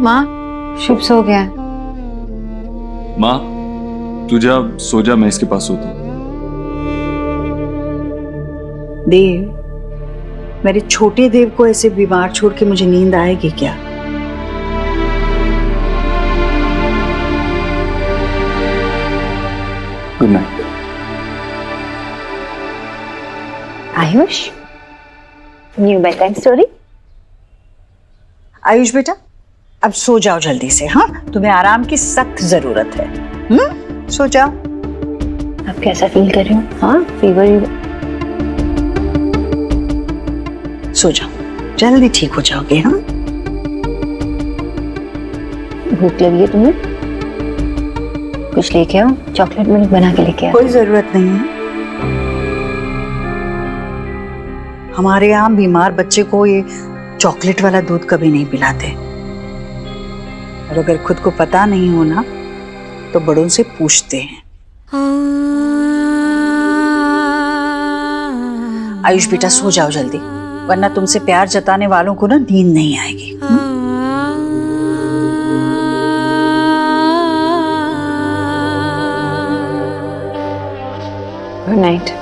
माँ, शुभ सो गया है। माँ तू जा, सो जा, मैं इसके पास सोता हूँ। देव, मेरे छोटे देव को ऐसे बीमार छोड़ के मुझे नींद आएगी क्या? Good night. Ayush, new bad time story. Ayush बेटा, अब सो जाओ जल्दी से। हाँ, तुम्हें आराम की सख्त जरूरत है। सो जाओ। आप कैसा फील कर रहे हो? हाँ, फीवर? सो जाओ, जल्दी ठीक हो जाओगे। हाँ, भूख लगी है तुम्हें? कुछ लेके आओ, चॉकलेट मिल्क बना के लेके आओ। कोई जरूरत नहीं है। हमारे यहाँ बीमार बच्चे को ये चॉकलेट वाला दूध कभी नहीं पिलाते, और अगर खुद को पता नहीं हो ना तो बड़ों से पूछते हैं। आयुष बेटा, सो जाओ जल्दी, वरना तुमसे प्यार जताने वालों को ना नींद नहीं आएगी। Good night.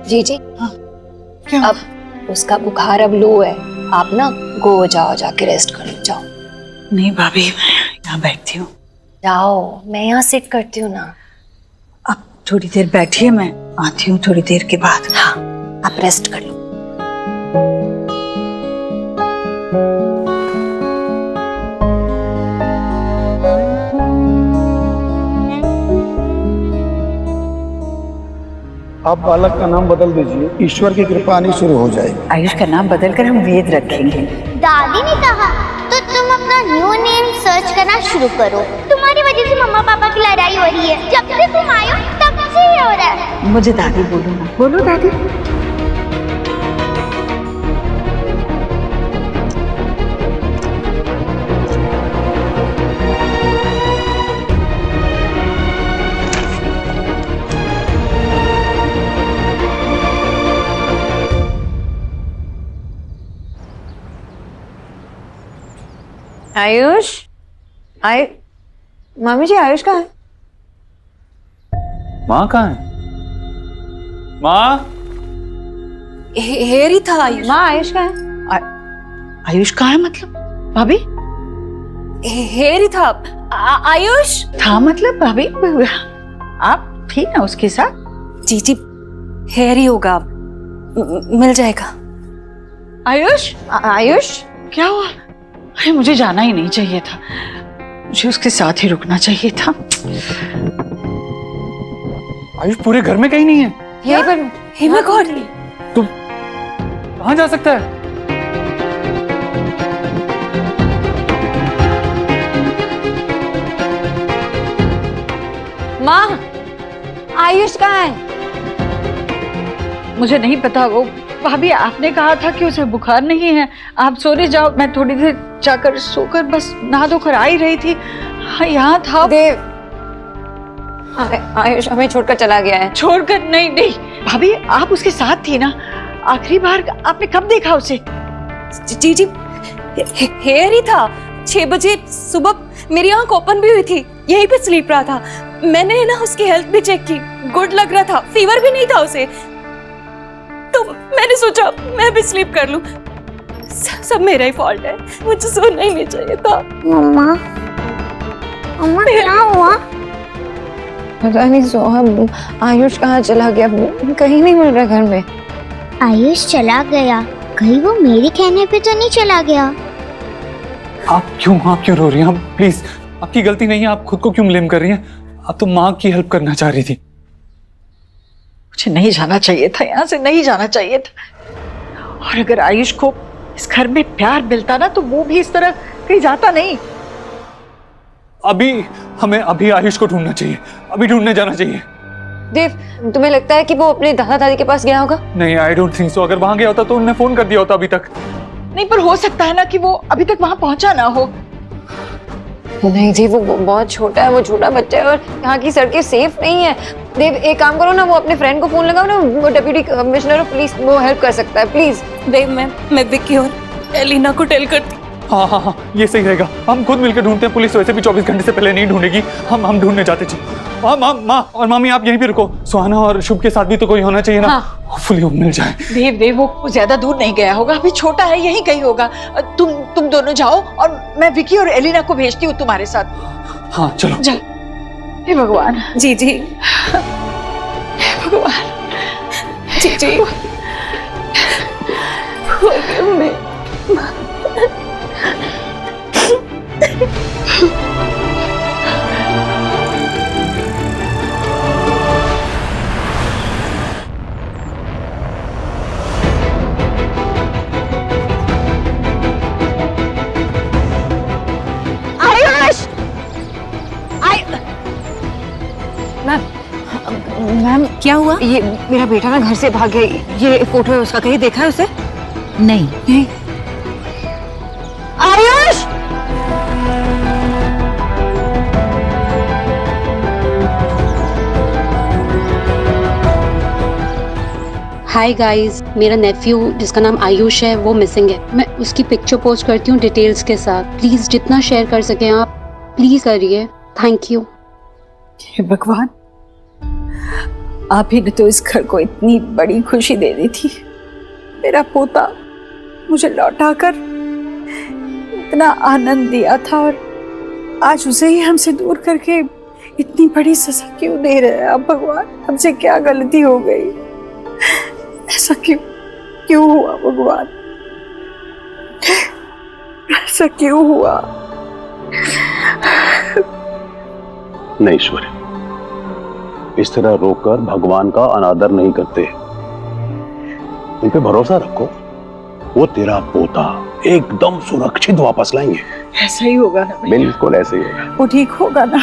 जी जी, हाँ, क्या? अब उसका बुखार अब लो है, आप ना गो जाओ, जाके रेस्ट कर लो, जाओ। नहीं भाभी, मैं यहाँ बैठती हूँ। जाओ, मैं यहाँ सिट करती हूँ ना। अब थोड़ी देर बैठिए, मैं आती हूँ थोड़ी देर के बाद। हाँ, आप रेस्ट कर लो। आप बालक का नाम बदल दीजिए, ईश्वर की कृपा आनी शुरू हो जाएगी। आयुष का नाम बदलकर हम वेद रखेंगे। दादी ने कहा तो तुम अपना न्यू नेम सर्च करना शुरू करो। तुम्हारी वजह से मम्मा पापा की लड़ाई हो रही है। जब से तुम आए हो तब से ही हो रहा है। मुझे दादी बोलो ना। बोलो दादी। आयुष, मम्मी जी, आयुष कहाँ है? माँ कहाँ है? माँ? हेरी था आयुष। माँ, आयुष कहाँ है? आयुष कहाँ है मतलब? भाभी? हेरी था। आयुष था मतलब? भाभी आप थी ना उसके साथ? जी जी, हेरी होगा, मिल जाएगा। आयुष? आयुष क्या हुआ? अरे मुझे जाना ही नहीं चाहिए था, मुझे उसके साथ ही रुकना चाहिए था। आयुष पूरे घर में कहीं नहीं है। यहीं पर। हे माय गॉड, तुम कहाँ जा सकता है? माँ, आयुष कहाँ है? मुझे नहीं पता। वो भाभी, आपने कहा था कि उसे बुखार नहीं है, आप सोने जाओ। मैं थोड़ी देर जाकर सोकर बस नहा धोकर आ ही रही थी। हाँ, यहाँ था। देव, आयुष हमें छोड़कर चला गया है। छोड़कर? नहीं नहीं भाभी, आप उसके साथ थी ना। आखिरी बार आपने कब देखा उसे? जी जी, हेयर ही था। 6 बजे सुबह मेरी आंख ओपन भी हुई थी, यहीं पे स्लीप रहा था। मैंने ना उसकी हेल्थ भी चेक की, गुड लग रहा था, फीवर भी नहीं था उसे। तो मैंने सोचा मैं भी स्लीप कर लूं। सब मेरा ही फॉल्ट है, मुझे सोना ही नहीं चाहिए था। मम्मा, मम्मा क्या हुआ? पता नहीं सोहम, आयुष कहाँ चला गया, कहीं नहीं मिल रहा घर में। आयुष चला गया, कहीं वो मेरे कहने पे तो नहीं चला गया? आप क्यों रो रही हैं? आप प्लीज, आपकी गलती नहीं है, आप खुद को क्यों ब्लेम कर रही हैं? आप तो माँ की हेल्प करना चाह रही थी। मुझे नहीं जाना चाहिए था, यहाँ से नहीं जाना चाहिए था। और अगर आयुष को इस घर में प्यार मिलता ना तो वो भी इस तरह कहीं जाता नहीं। अभी हमें अभी आयुष को ढूंढना चाहिए, अभी ढूंढने जाना चाहिए। देव, तुम्हें लगता है कि वो अपने दादा दादी के पास गया होगा? नहीं, आई डोंट थिंक सो। अगर वहां गया होता तो उन्होंने फोन कर दिया होता अभी तक। नहीं, पर हो सकता है ना कि वो अभी तक वहां पहुंचा ना हो। नहीं जी, वो बहुत छोटा है, वो छोटा बच्चा है और यहाँ की सड़कें सेफ नहीं है। देव, एक काम करो ना, वो अपने फ्रेंड को फोन लगाओ ना, वो डिप्टी कमिश्नर ऑफ पुलिस, वो हेल्प कर सकता है, प्लीज। देव, मैं विक्की और एलिना को टेल करती। हाँ हाँ हाँ, ये सही रहेगा। हम खुद मिलकर ढूंढते हैं, पुलिस वैसे भी 24 घंटे से पहले नहीं ढूंढेगी। हम ढूंढने जाते जी। माँ और मामी, आप यहीं पे रुको। सुहाना और शुभ के साथ भी तो कोई होना चाहिए ना। होपफुली वो मिल जाए। देव, वो ज्यादा दूर नहीं गया होगा, अभी छोटा है, यहीं कहीं होगा। तुम दोनों जाओ और मैं विकी और एलिना को भेजती हूँ तुम्हारे साथ। हाँ चलो। हे भगवान। जी जी भगवान। जी Forgive me. मैम, क्या हुआ? ये मेरा बेटा ना घर से भाग गया, ये फोटो है उसका, कहीं देखा है उसे? नहीं। आयुष! हाय गाइस, मेरा नेफ्यू जिसका नाम आयुष है वो मिसिंग है। मैं उसकी पिक्चर पोस्ट करती हूँ डिटेल्स के साथ। प्लीज जितना शेयर कर सकें आप प्लीज करिए, थैंक यू। हे भगवान, आप ही ने तो इस घर को इतनी बड़ी खुशी दे दी थी। मेरा पोता मुझे लौटाकर इतना आनंद दिया था और आज उसे ही हमसे दूर करके इतनी बड़ी सजा क्यों दे रहे हैं आप भगवान? हमसे क्या गलती हो गई? ऐसा क्यों हुआ भगवान? ऐसा क्यों हुआ? नहीं ईश्वर, इस तरह रोककर भगवान का अनादर नहीं करते। उन पे भरोसा रखो, वो तेरा पोता एकदम सुरक्षित वापस लाएंगे। ऐसा ही होगा ना भैया? बिल्कुल ऐसे ही होगा। वो ठीक होगा ना?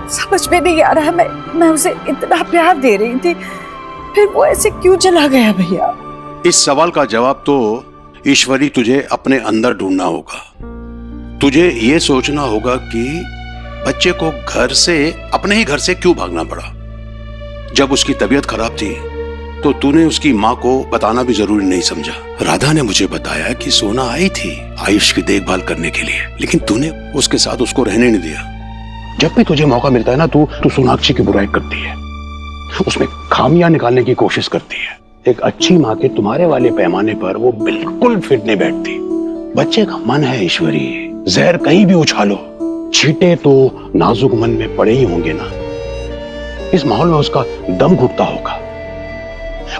समझ में नहीं आ रहा है, मैं उसे इतना प्यार दे रही थी, फिर वो ऐसे क्यों चला गया भैया? इस सवाल का जवाब तो ईश्वरी तुझे अपने अंदर ढूंढना होगा। तुझे ये सोचना होगा कि बच्चे को घर से, अपने ही घर से क्यों भागना पड़ा। जब उसकी तबीयत खराब थी तो तूने उसकी माँ को बताना भी जरूरी नहीं समझा। राधा ने मुझे बताया कि सोना आई थी आयुष की देखभाल करने के लिए, लेकिन तूने उसके साथ उसको रहने नहीं दिया। जब भी तुझे मौका मिलता है ना, तू सोनाक्षी की बुराई करती है, उसमें खामियां निकालने की कोशिश करती है। एक अच्छी माँ के तुम्हारे वाले पैमाने पर वो बिल्कुल फिट नहीं बैठती। बच्चे का मन है ईश्वरी, जहर कहीं भी उछालो, छींटे तो नाजुक मन में पड़े ही होंगे ना। इस माहौल में उसका दम घुटता होगा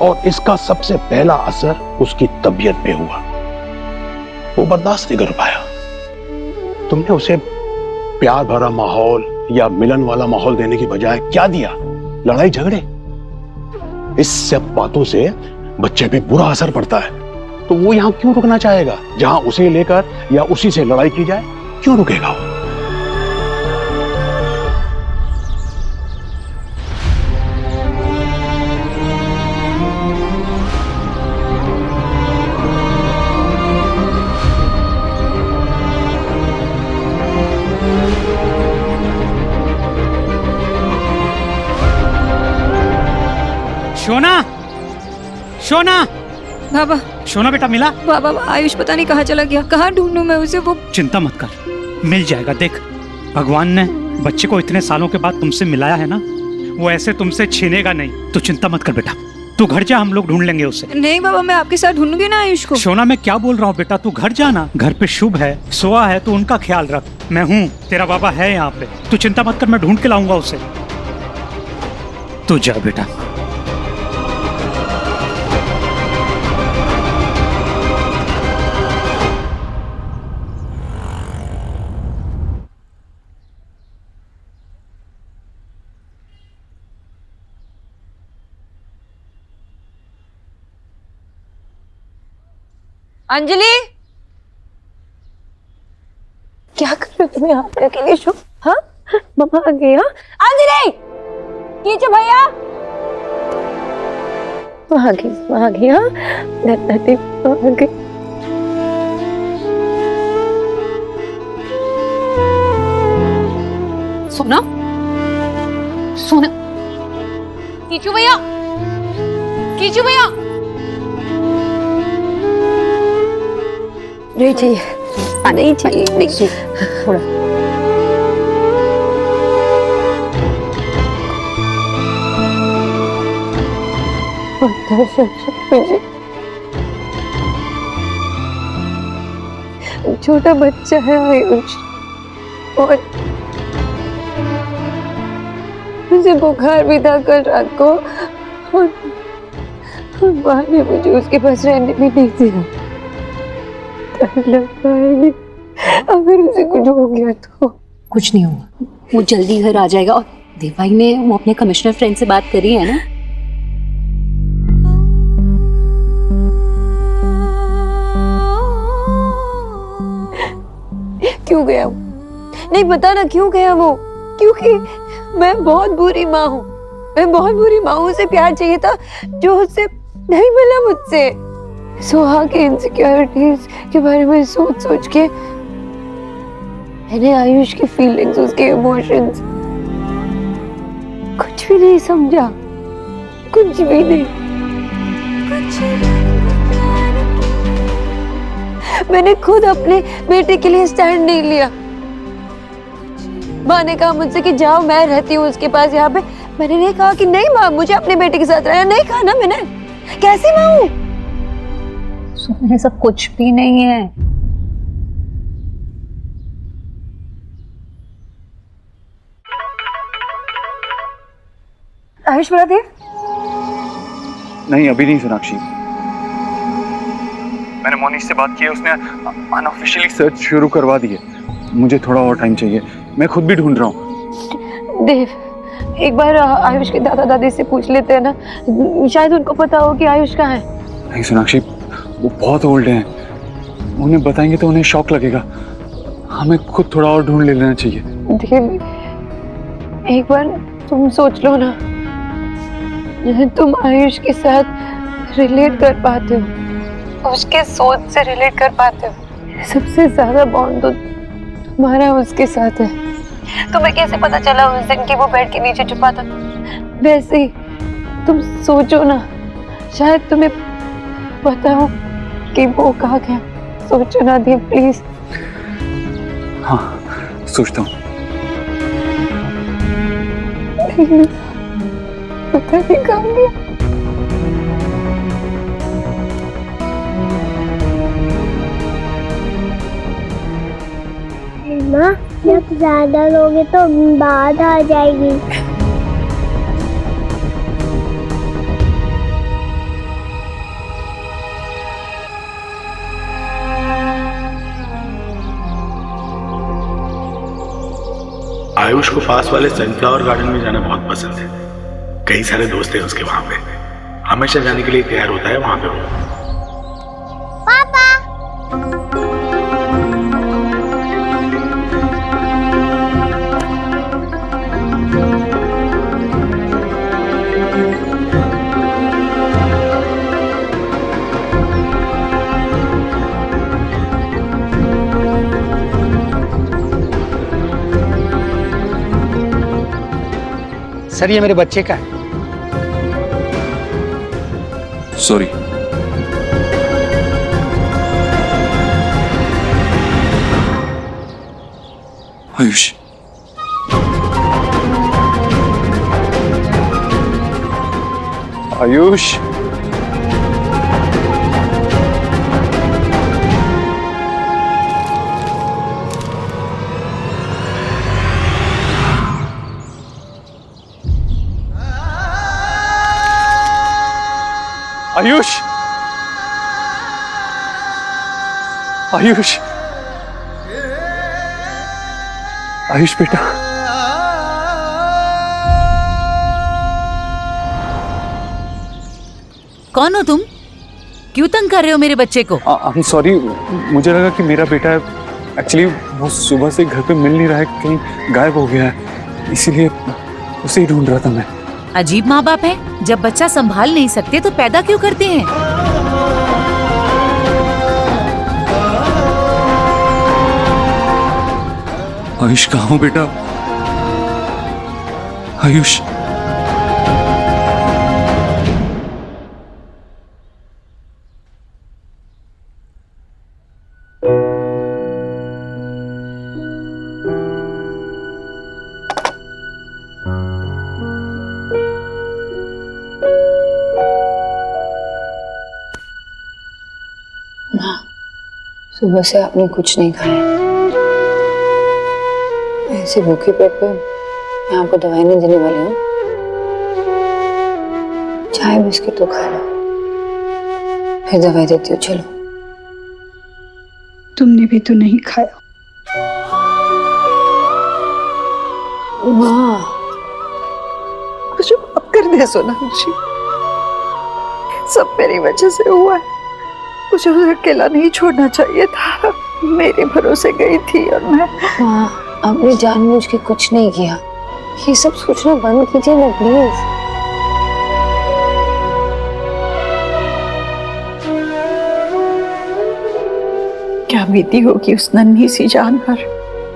और इसका सबसे पहला असर उसकी तबीयत पे हुआ। वो बर्दाश्त नहीं कर पाया। तुमने उसे प्यार भरा माहौल या मिलन वाला माहौल देने की बजाय क्या दिया? लड़ाई झगड़े। इस सब बातों से बच्चे पे बुरा असर पड़ता है। तो वो यहां क्यों रुकना चाहेगा? जहां उसे लेकर या उसी से लड़ाई की जाए, क्यों रुकेगा वो? शोना बाबा, शोना बेटा मिला? बाबा आयुष पता नहीं कहाँ चला गया, कहाँ ढूंढूं मैं उसे? वो चिंता मत कर, मिल जाएगा। देख, भगवान ने बच्चे को इतने सालों के बाद तुमसे मिलाया है ना, वो ऐसे तुमसे छीनेगा नहीं। तो चिंता मत कर बेटा, तू घर जा, हम लोग ढूंढ लेंगे उसे। नहीं बाबा, मैं आपके साथ ढूंढूंगी ना आयुष को। शोना, मैं क्या बोल रहा हूँ बेटा, तू घर जाना। घर पे शुभ है, सोआ है, तू उनका ख्याल रख। मैं हूँ, तेरा बाबा है यहाँ पे, तू चिंता मत कर, मैं ढूंढ के लाऊंगा उसे। तू जा बेटा। अंजलि, क्या कर रहे हो तुम यहाँ पे अकेले शो? हाँ मम्मा आ गई। हाँ अंजलि कीचो भैया वहाँ आ गई। हाँ दादी आ गई। सोना सोना कीचू भैया नहीं चाहिए नहीं चाहिए नहीं थोड़ा छोटा बच्चा है आयुष और मुझे बुखार भी था कल रात को और माँ ने मुझे उसके पास रहने भी नहीं दिया। डर लगता है अगर उसे कुछ हो गया तो। कुछ नहीं होगा, वो जल्दी घर आ जाएगा। और देवाई ने वो अपने कमिश्नर फ्रेंड से बात करी है ना? क्यों गया वो? नहीं पता ना क्यों गया वो। क्योंकि मैं बहुत बुरी माँ हूँ। मैं बहुत बुरी माँ हूँ। उसे प्यार चाहिए था जो उससे नहीं मिला मुझसे। सुहा के इनसिक्योरिटीज के बारे में सोच सोच के मैंने आयुष की फीलिंग्स, उसके इमोशंस कुछ भी नहीं समझा। कुछ भी नहीं। मैंने खुद अपने बेटे के लिए स्टैंड नहीं लिया। माँ ने कहा मुझसे कि जाओ मैं रहती हूँ उसके पास यहाँ पे। मैंने नहीं कहा कि नहीं माँ मुझे अपने बेटे के साथ रहना। नहीं कहा ना मैंने। कैसी माँ हूँ? सोना ऐसा कुछ भी नहीं है। आयुष महादेव नहीं अभी नहीं सोनाक्षी, मैंने मोनिश से बात की है, उसने अनऑफिशियली सर्च शुरू करवा दी है। मुझे थोड़ा और टाइम चाहिए, मैं खुद भी ढूंढ रहा हूँ। देव एक बार आयुष के दादा दादी से पूछ लेते हैं ना, शायद उनको पता हो कि आयुष कहाँ है। नहीं सोनाक्षी, वो बहुत ओल्ड हैं, उन्हें बताएंगे तो उन्हें शॉक लगेगा। हमें खुद थोड़ा और ढूंढ लेना चाहिए। देव एक बार तुम सोच लो ना, तुम आयुष के साथ रिलेट कर पाते हो, उसके सोच से रिलेट कर पाते हो। सबसे ज्यादा बॉन्ड तो तुम्हारा उसके साथ है। तुम्हें कैसे पता चला उस दिन कि वो बेड के नीचे छुपा था? वैसे ही तुम सोचो ना, शायद तुम्हें पता हो कि वो कहाँ गया। सोचो ना देव प्लीज। हाँ सोचता हूँ। पता नहीं कहाँ गया। माँ जब ज्यादा लोगे तो बाढ़ आ जाएगी। आयुष को पास वाले सनफ्लावर गार्डन में जाना बहुत पसंद है। कई सारे दोस्त हैं उसके वहां पे, हमेशा जाने के लिए तैयार होता है वहां पे वो। पापा सर ये मेरे बच्चे का है। सॉरी। आयुष आयुष आयुष आयुष आयुष बेटा, कौन हो तुम? क्यों तंग कर रहे हो मेरे बच्चे को? I'm sorry, मुझे लगा कि मेरा बेटा है एक्चुअली वो सुबह से घर पे मिल नहीं रहा है, कहीं गायब हो गया है, इसीलिए उसे ही ढूंढ रहा था मैं। अजीब माँ बाप है, जब बच्चा संभाल नहीं सकते तो पैदा क्यों करते हैं? आयुष कहाँ हो बेटा? आयुष, सुबह से आपने कुछ नहीं खाया। ऐसे भूखे पेट पे मैं आपको दवाई नहीं देने वाली हूँ। चाय बिस्किट तो खा लो, फिर दवाई देती हूँ। चलो। तुमने भी तो नहीं खाया। माँ, मुझे माफ कर दे सोनाक्षी, सब मेरी वजह से हुआ है। मुझे उसे अकेला नहीं छोड़ना चाहिए था। मेरे भरोसे गई थी और मैं। माँ, आपने जानबूझ के कुछ नहीं किया। ये सब सोचना बंद कीजिए ना प्लीज। क्या बीती होगी उस नन्ही सी जान पर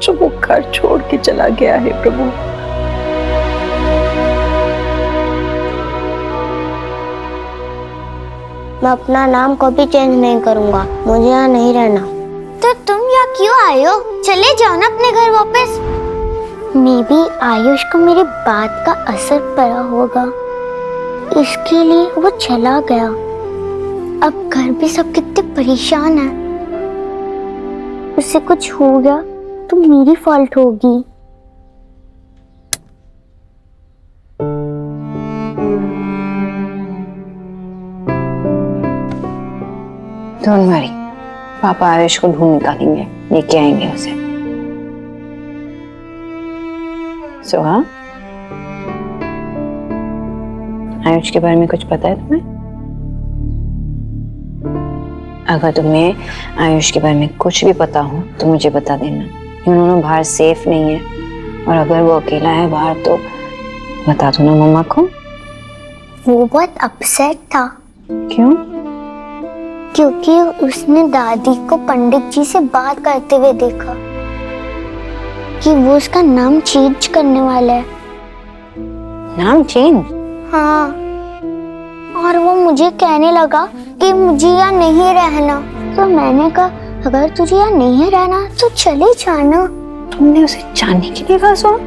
जो वो घर छोड़ के चला गया है प्रभु। मैं अपना नाम कभी चेंज नहीं करूंगा, मुझे यहाँ नहीं रहना। तो तुम यहाँ क्यों आए हो? चले जाओ ना अपने घर वापस। मे बी आयुष को मेरी बात का असर पड़ा होगा, इसके लिए वो चला गया। अब घर भी सब कितने परेशान हैं। उसे कुछ हो गया तो मेरी फॉल्ट होगी। डोंट वरी, पापा आयुष को ढूंढ निकालेंगे, लेके आएंगे उसे। सोहा, आयुष के बारे में कुछ पता है तुम्हें? अगर तुम्हें आयुष के बारे में कुछ भी पता हो तो मुझे बता देना। उन्होंने बाहर सेफ नहीं है, और अगर वो अकेला है बाहर तो बता दो ना मम्मा को। वो बहुत अपसेट था। क्यों? क्योंकि उसने दादी को पंडित जी से बात करते हुए देखा कि वो उसका नाम चेंज करने वाला है। नाम चेंज? हाँ, और वो मुझे कहने लगा कि मुझे यहाँ नहीं रहना। तो मैंने कहा अगर तुझे यहाँ नहीं रहना तो चले जाना। तुमने उसे जाने के लिए कहा? सोहा,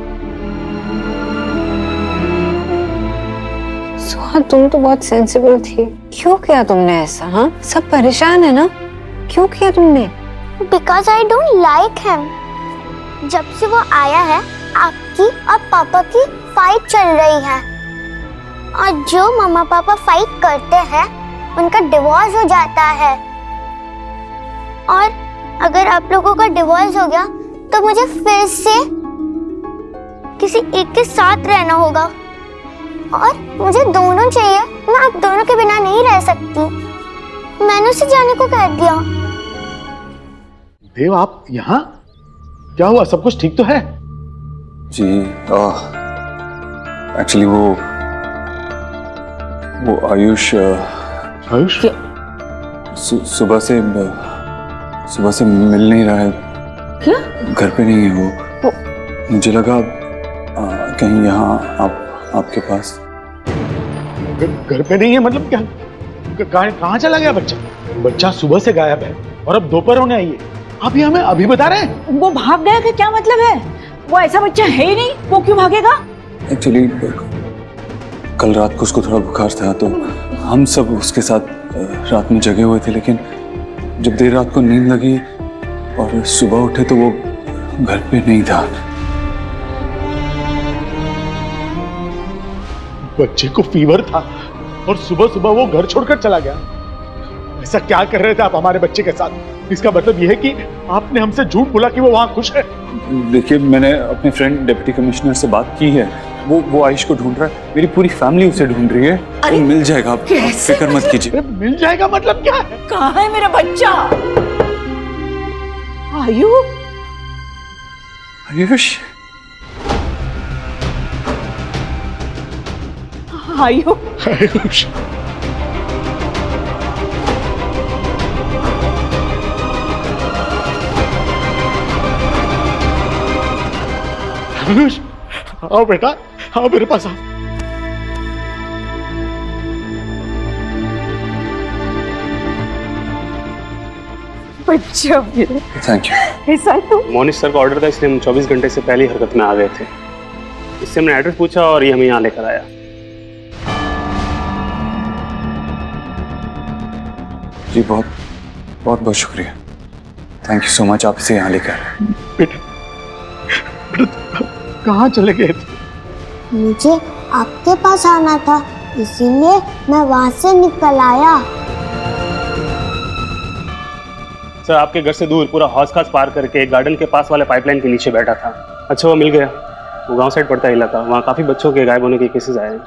तुम तो बहुत सेंसिबल थी। क्यों किया तुमने ऐसा? हाँ, सब परेशान है ना, क्यों किया तुमने? Because I don't like him. जब से वो आया है आपकी और पापा की फाइट चल रही है, और जो मम्मा पापा फाइट करते हैं उनका डिवोर्स हो जाता है। और अगर आप लोगों का डिवोर्स हो गया तो मुझे फिर से किसी एक के साथ रहना होगा, और मुझे दोनों चाहिए। मैं आप दोनों के बिना नहीं रह सकती। मैंने उसे जाने को कह दिया। देव, आप यहाँ? क्या हुआ? सब कुछ ठीक तो है? जी एक्चुअली वो आयुष सुबह से मिल नहीं रहा है। क्या? घर पे नहीं है वो। मुझे लगा कहीं यहाँ आपके पास। घर पे नहीं है मतलब क्या? कहाँ चला गया बच्चा? बच्चा सुबह से गायब है और अब दोपहर होने आई है। आप ये हमें अभी बता रहे हैं? वो भाग गया कि क्या मतलब है? वो ऐसा बच्चा है ही नहीं, वो क्यों भागेगा? एक्चुअली कल रात को उसको थोड़ा बुखार था, तो हम सब उसके साथ रात में जगे हुए थे, लेकिन जब देर रात को नींद लगी और सुबह उठे तो वो घर पे नहीं था। बच्चे को फीवर था और सुबह सुबह वो घर छोड़कर चला गया। ऐसा क्या कर रहे थे आप हमारे बच्चे के साथ? इसका मतलब यह है कि आपने हमसे झूठ बोला कि वो वहां खुश है। देखिए, मैंने अपने फ्रेंड डिप्टी कमिश्नर से बात की है। वो आयुष को ढूंढ रहा है। मेरी पूरी फैमिली उसे ढूंढ रही है। वो मिल जाएगा, आप फिक्र मत कीजिए। मिल जाएगा मतलब क्या है? कहाँ है मेरा बच्चा? आयु, आयुष, आयुष, आयुष, आओ बेटा, आओ मेरे पास आओ। बच्चा मेरा, थैंक यू। ऐसा तो मोनिश सर का ऑर्डर था, इसलिए हम 24 घंटे से पहले ही हरकत में आ गए थे। इससे हमने एड्रेस पूछा और ये हमें यहाँ लेकर आया। जी बहुत बहुत बहुत शुक्रिया, थैंक यू सो मच, आप इसे यहाँ लेकर आए। बेटा, कहाँ चले गए थे? मुझे आपके पास आना था, इसीलिए मैं वहाँ से निकल आया। सर आपके घर से दूर पूरा हौस खास पार करके गार्डन के पास वाले पाइपलाइन के नीचे बैठा था। अच्छा वो मिल गया। वो गांव साइड पड़ता है इलाका, वहाँ काफी बच्चों के गायब होने के केसेस आए हैं।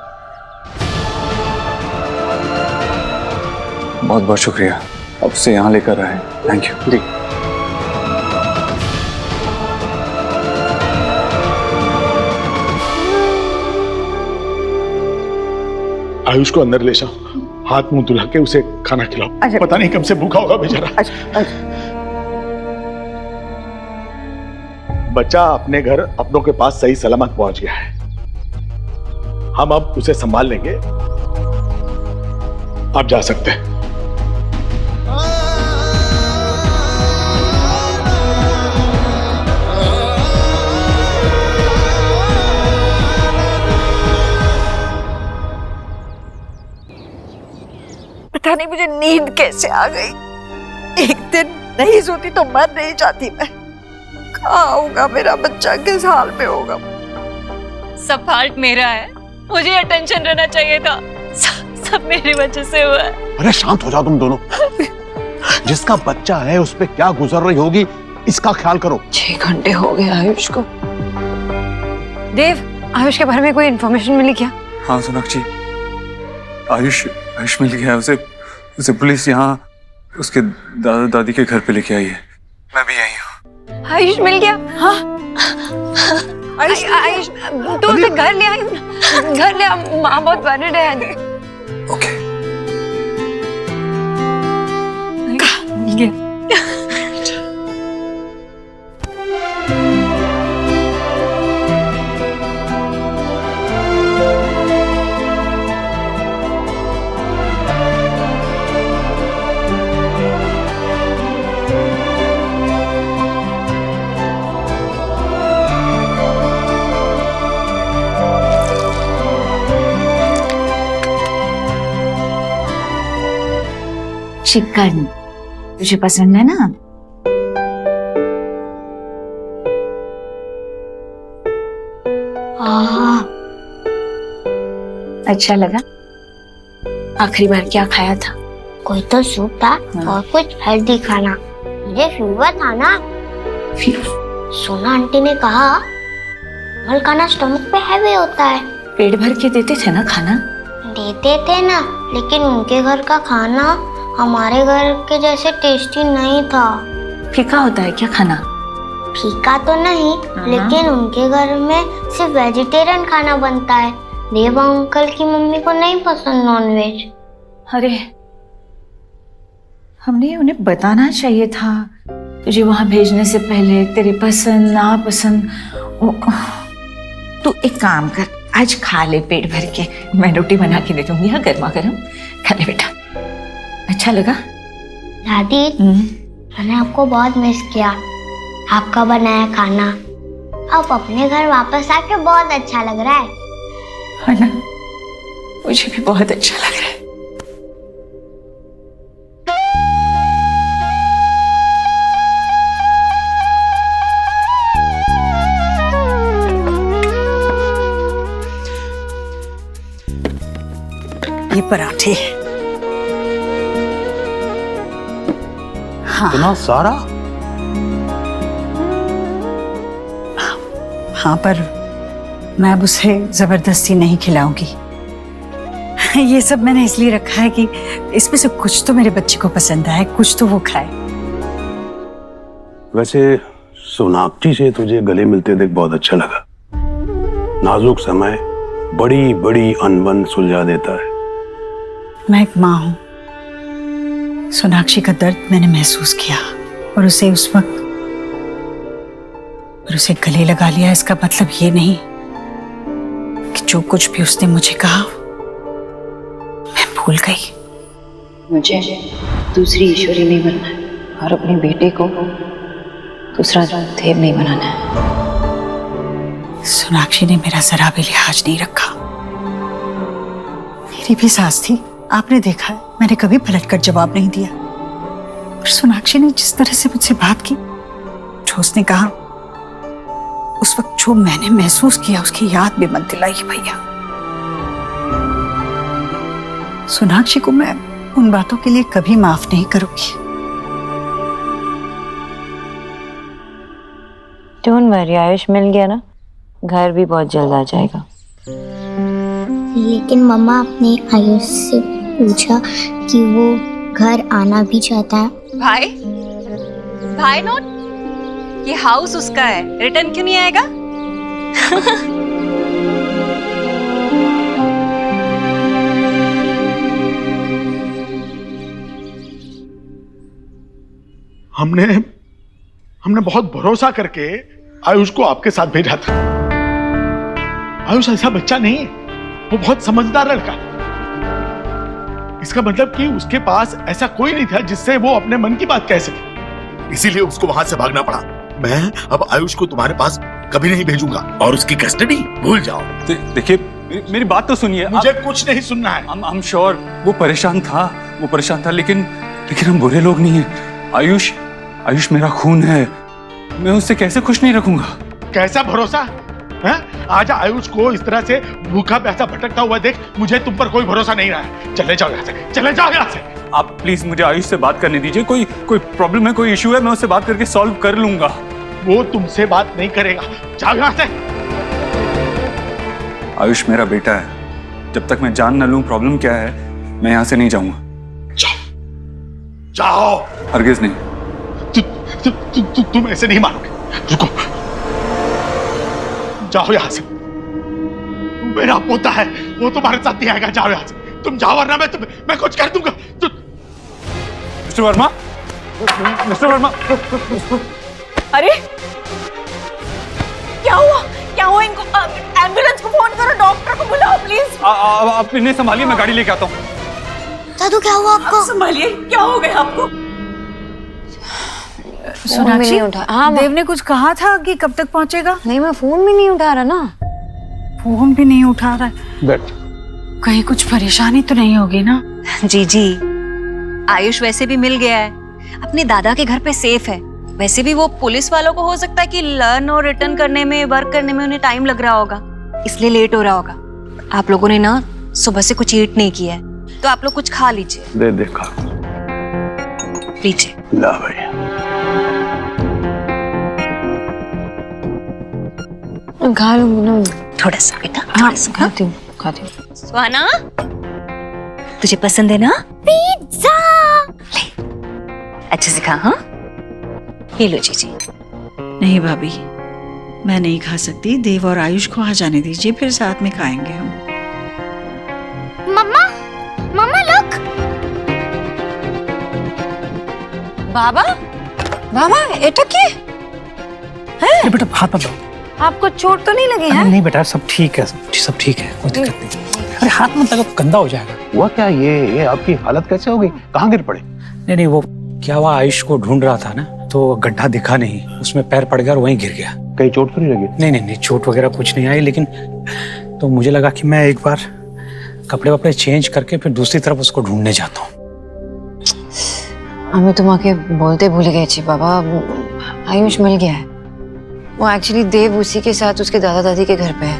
बहुत बहुत शुक्रिया, अब से यहाँ लेकर आए, थैंक यू। जी आयुष को अंदर ले जाओ, हाथ मुंह धुला के उसे खाना खिलाओ। पता नहीं कब से भूखा होगा बेचारा। बच्चा अपने घर अपनों के पास सही सलामत पहुंच गया है। हम अब उसे संभाल लेंगे, आप जा सकते हैं। पता नहीं मुझे नींद कैसे आ गई। एक दिन नहीं सोती तो मर नहीं जाती मैं। कहाँ होगा मेरा बच्चा, किस हाल में होगा? सब फाल्ट मेरा है, मुझे अटेंशन रहना चाहिए था। सब मेरी वजह से हुआ है। अरे शांत हो जाओ तुम दोनों। जिसका बच्चा है उस पे क्या गुजर रही होगी, इसका ख्याल करो। 6 घंटे हो गए आयुष को। देव, आयुष के बारे में कोई इन्फॉर्मेशन मिली क्या? हाँ सोनाक्षी, आयुष मिल गया। उसे पुलिस यहाँ उसके दादा दादी के घर पे लेके आई है। मैं भी आई हूँ। आयुष मिल गया? हाँ आयुष तो उसे घर ले आई, घर ले आ, माँ बहुत वरिड है। ओके मिल गया। चिकन तुझे पसंद है ना? अच्छा लगा? आखिरी बार क्या खाया था? कोई तो सूप था और कुछ हेल्दी खाना। मुझे फीवर था ना। सोना आंटी ने कहा कमल खाना स्टमक पे हैवी होता है। पेट भर के देते थे ना खाना? देते थे ना, लेकिन उनके घर का खाना हमारे घर के जैसे टेस्टी नहीं था। फीका होता है क्या खाना? फीका तो नहीं, लेकिन उनके घर में सिर्फ वेजिटेरियन खाना बनता है। देव अंकल की मम्मी को नहीं पसंद नॉनवेज। अरे हमने उन्हें बताना चाहिए था तुझे वहां भेजने से पहले, तेरी पसंद नापसंद। तू एक काम कर, आज खा ले पेट भर के। मैं रोटी बना के दे दूंगी, हाँ गर्मा गर्म खा ले बेटा। अच्छा लगा? दादी मैंने आपको बहुत मिस किया, आपका बनाया खाना। अब अपने घर वापस आके बहुत अच्छा लग रहा है ना? मुझे भी बहुत अच्छा लग रहा है। ये पराठे। हाँ। इतना सारा? हाँ, पर मैं अब उसे जबरदस्ती नहीं खिलाऊंगी। ये सब मैंने इसलिए रखा है कि इसमें से कुछ तो मेरे बच्चे को पसंद आए, कुछ तो वो खाए। वैसे सोनाक्षी से तुझे गले मिलते देख बहुत अच्छा लगा। नाजुक समय बड़ी बड़ी अनबन सुलझा देता है। मैं एक माँ हूँ। सोनाक्षी का दर्द मैंने महसूस किया और उसे उस वक्त और उसे गले लगा लिया। इसका मतलब ये नहीं कि जो कुछ भी उसने मुझे कहा मैं भूल गई। मुझे दूसरी ईश्वरी नहीं बनना है और अपने बेटे को दूसरा देव नहीं बनाना है। सोनाक्षी ने मेरा जरा भी लिहाज नहीं रखा। मेरी भी सास थी, आपने देखा है, मैंने कभी पलटकर जवाब नहीं दिया। और सोनाक्षी ने जिस तरह से मुझसे बात की, जो उसने कहा, उस वक्त जो मैंने महसूस किया उसकी याद भी मत दिलाई भैया। सोनाक्षी को मैं उन बातों के लिए कभी माफ नहीं करूंगी। डोंट वरी आयुष, मिल गया ना, घर भी बहुत जल्द आ जाएगा। लेकिन मम्मा आपने आयुष से पूछा कि वो घर आना भी चाहता है। भाई नोट, ये हाउस उसका है, रिटर्न क्यों नहीं आएगा? हमने बहुत भरोसा करके आयुष को आपके साथ भेजा था। आयुष ऐसा बच्चा नहीं है, वो बहुत समझदार लड़का है। इसका मतलब कि उसके पास ऐसा कोई नहीं था जिससे वो अपने मन की बात कह सके। इसीलिए उसको वहां से भागना पड़ा। मैं अब आयुष को तुम्हारे पास कभी नहीं भेजूंगा और उसकी कस्टडी भूल जाओ। देखिए मेरी बात तो सुनिए। मुझे कुछ नहीं सुनना है। I'm sure वो परेशान था, लेकिन हम बुरे लोग नहीं हैं। आयुष मेरा खून है, मैं उससे कैसे खुश नहीं रखूंगा? कैसा भरोसा है? आज आयुष को इस तरह से भूखा प्यासा भटकता हुआ देख मुझे तुम पर कोई भरोसा नहीं रहा है। चले जाओ यहाँ से, चले जाओ यहाँ से। आप प्लीज मुझे आयुष से बात करने दीजिए। कोई प्रॉब्लम है, कोई इशू है, मैं उससे बात करके सॉल्व कर लूंगा। वो तुमसे बात नहीं करेगा, जाओ यहाँ से। आयुष मेरा बेटा है, जब तक मैं जान न लूं प्रॉब्लम क्या है, मैं यहाँ से नहीं जाऊंगा। जाओ। हरगिज नहीं। तुम ऐसे नहीं मानोगे। रुको, जाओ यहाँ से। मेरा पोता है, वो तुम्हारे साथ नहीं आएगा। जाओ यहाँ से, तुम जाओ, वरना मैं कुछ कर दूंगा। मिस्टर वर्मा, अरे क्या हुआ इनको? एम्बुलेंस को फोन करो, डॉक्टर को बुलाओ प्लीज। आप इन्हें संभालिए, मैं गाड़ी लेके आता हूँ। दादू क्या हुआ आपको? संभालिए, क्या हो गया आपको? सोनाक्षी, हाँ, देव ने कुछ कहा था कि कब तक पहुंचेगा? नहीं, मैं फोन भी नहीं उठा रहा ना। फोन भी नहीं उठा रहा है। बैठ। कहीं कुछ परेशानी तो नहीं होगी ना? जी, आयुष वैसे भी मिल गया है, अपने दादा के घर पे सेफ है। वैसे भी वो पुलिस वालों को हो सकता है कि लर्न और रिटर्न करने में, वर्क करने में उन्हें टाइम लग रहा होगा, इसलिए लेट हो रहा होगा। आप लोगों ने ना सुबह से कुछ ईट नहीं किया है, तो आप लोग कुछ खा लीजिए। देखा लीजिए। ला भैया, खा लूंगी ना थोड़ा सा बेटा, हाँ, खाती हूँ। सुहाना, तुझे पसंद है ना पिज्जा? ले, अच्छे से खा। हाँ, ये लो जी। नहीं भाभी, मैं नहीं खा सकती। देव और आयुष को आ जाने दीजिए, फिर साथ में खाएंगे हम। मम्मा लुक। बाबा एटा क्या है? बेटा हाथ मत लो। आपको चोट तो नहीं लगी है? नहीं बेटा, सब ठीक है, सब ठीक है, कोई दिक्कत नहीं। अरे हाथ मत लगा, गंदा हो जाएगा। हुआ क्या? ये आपकी हालत कैसे हो गई? कहाँ गिर पड़े? नहीं, वो क्या हुआ, आयुष को ढूंढ रहा था ना, तो गड्ढा दिखा नहीं, उसमें पैर पड़ गया और वहीं गिर गया। कहीं चोट तो नहीं लगी? नहीं, चोट वगैरह कुछ नहीं आई, लेकिन तो मुझे लगा कि मैं एक बार कपड़े वपड़े चेंज करके फिर दूसरी तरफ उसको ढूंढने जाता हूँ। हमें तुम आके बोलते भूल गए छी बाबा, आयुष मिल गया है। वो एक्चुअली देव उसी के साथ उसके दादा दादी के घर पे है।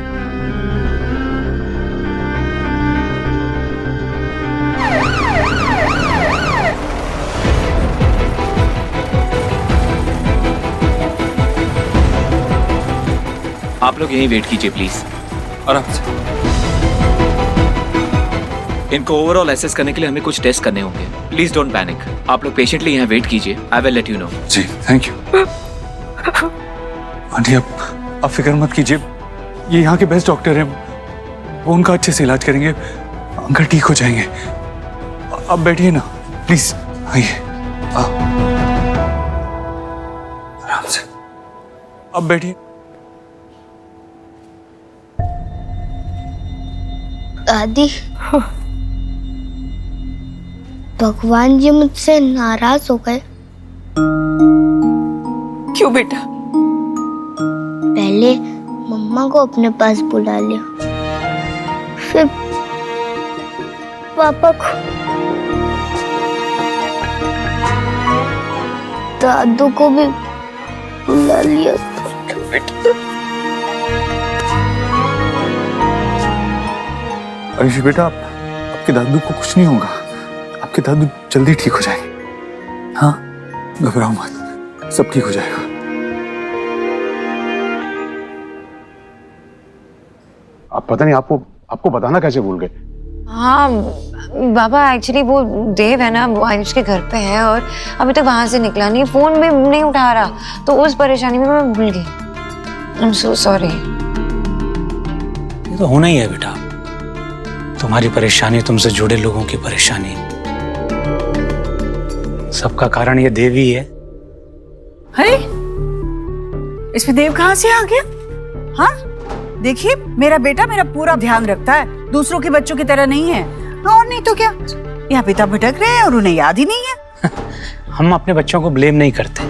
आप लोग यहीं वेट कीजिए प्लीज। आराम से। इनको ओवरऑल एसेस करने के लिए हमें कुछ टेस्ट करने होंगे। Please don't panic. आप लोग पेशेंटली यहाँ वेट कीजिए। I will let you know. जी, थैंक यू। आंटी आप फिक्र मत कीजिए, ये यहाँ के बेस्ट डॉक्टर हैं, वो उनका अच्छे से इलाज करेंगे, अंकल ठीक हो जाएंगे। अब बैठिए ना प्लीज, आइए आराम से, अब बैठिए। दादी, भगवान जी मुझसे नाराज हो गए। क्यों बेटा? पहले मम्मा को अपने पास बुला लिया, फिर पापा को, दादू को भी बुला लिया। आयुष बेटा, आपके दादू को कुछ नहीं होगा, आपके दादू जल्दी ठीक हो जाएंगे। हाँ, घबराओ मत, सब ठीक हो जाएगा। आप पता नहीं आपको बताना कैसे भूल गए। हाँ बाबा, एक्चुअली वो देव है ना, वो आयुष के घर पे है और अभी तक वहां से निकला नहीं, फोन भी नहीं उठा रहा, तो उस परेशानी में मैं भूल गई। I am so sorry. ये तो होना ही है बेटा, तुम्हारी परेशानी, तुमसे जुड़े लोगों की परेशानी, सबका कारण ये देव ही है। अरे इसमें देव कहाँ से आ गया? हाँ देखिए, मेरा बेटा मेरा पूरा ध्यान रखता है, दूसरों के बच्चों की तरह नहीं है। और नहीं तो क्या, यहाँ पिता भटक रहे हैं और उन्हें याद ही नहीं है। हम अपने बच्चों को ब्लेम नहीं करते।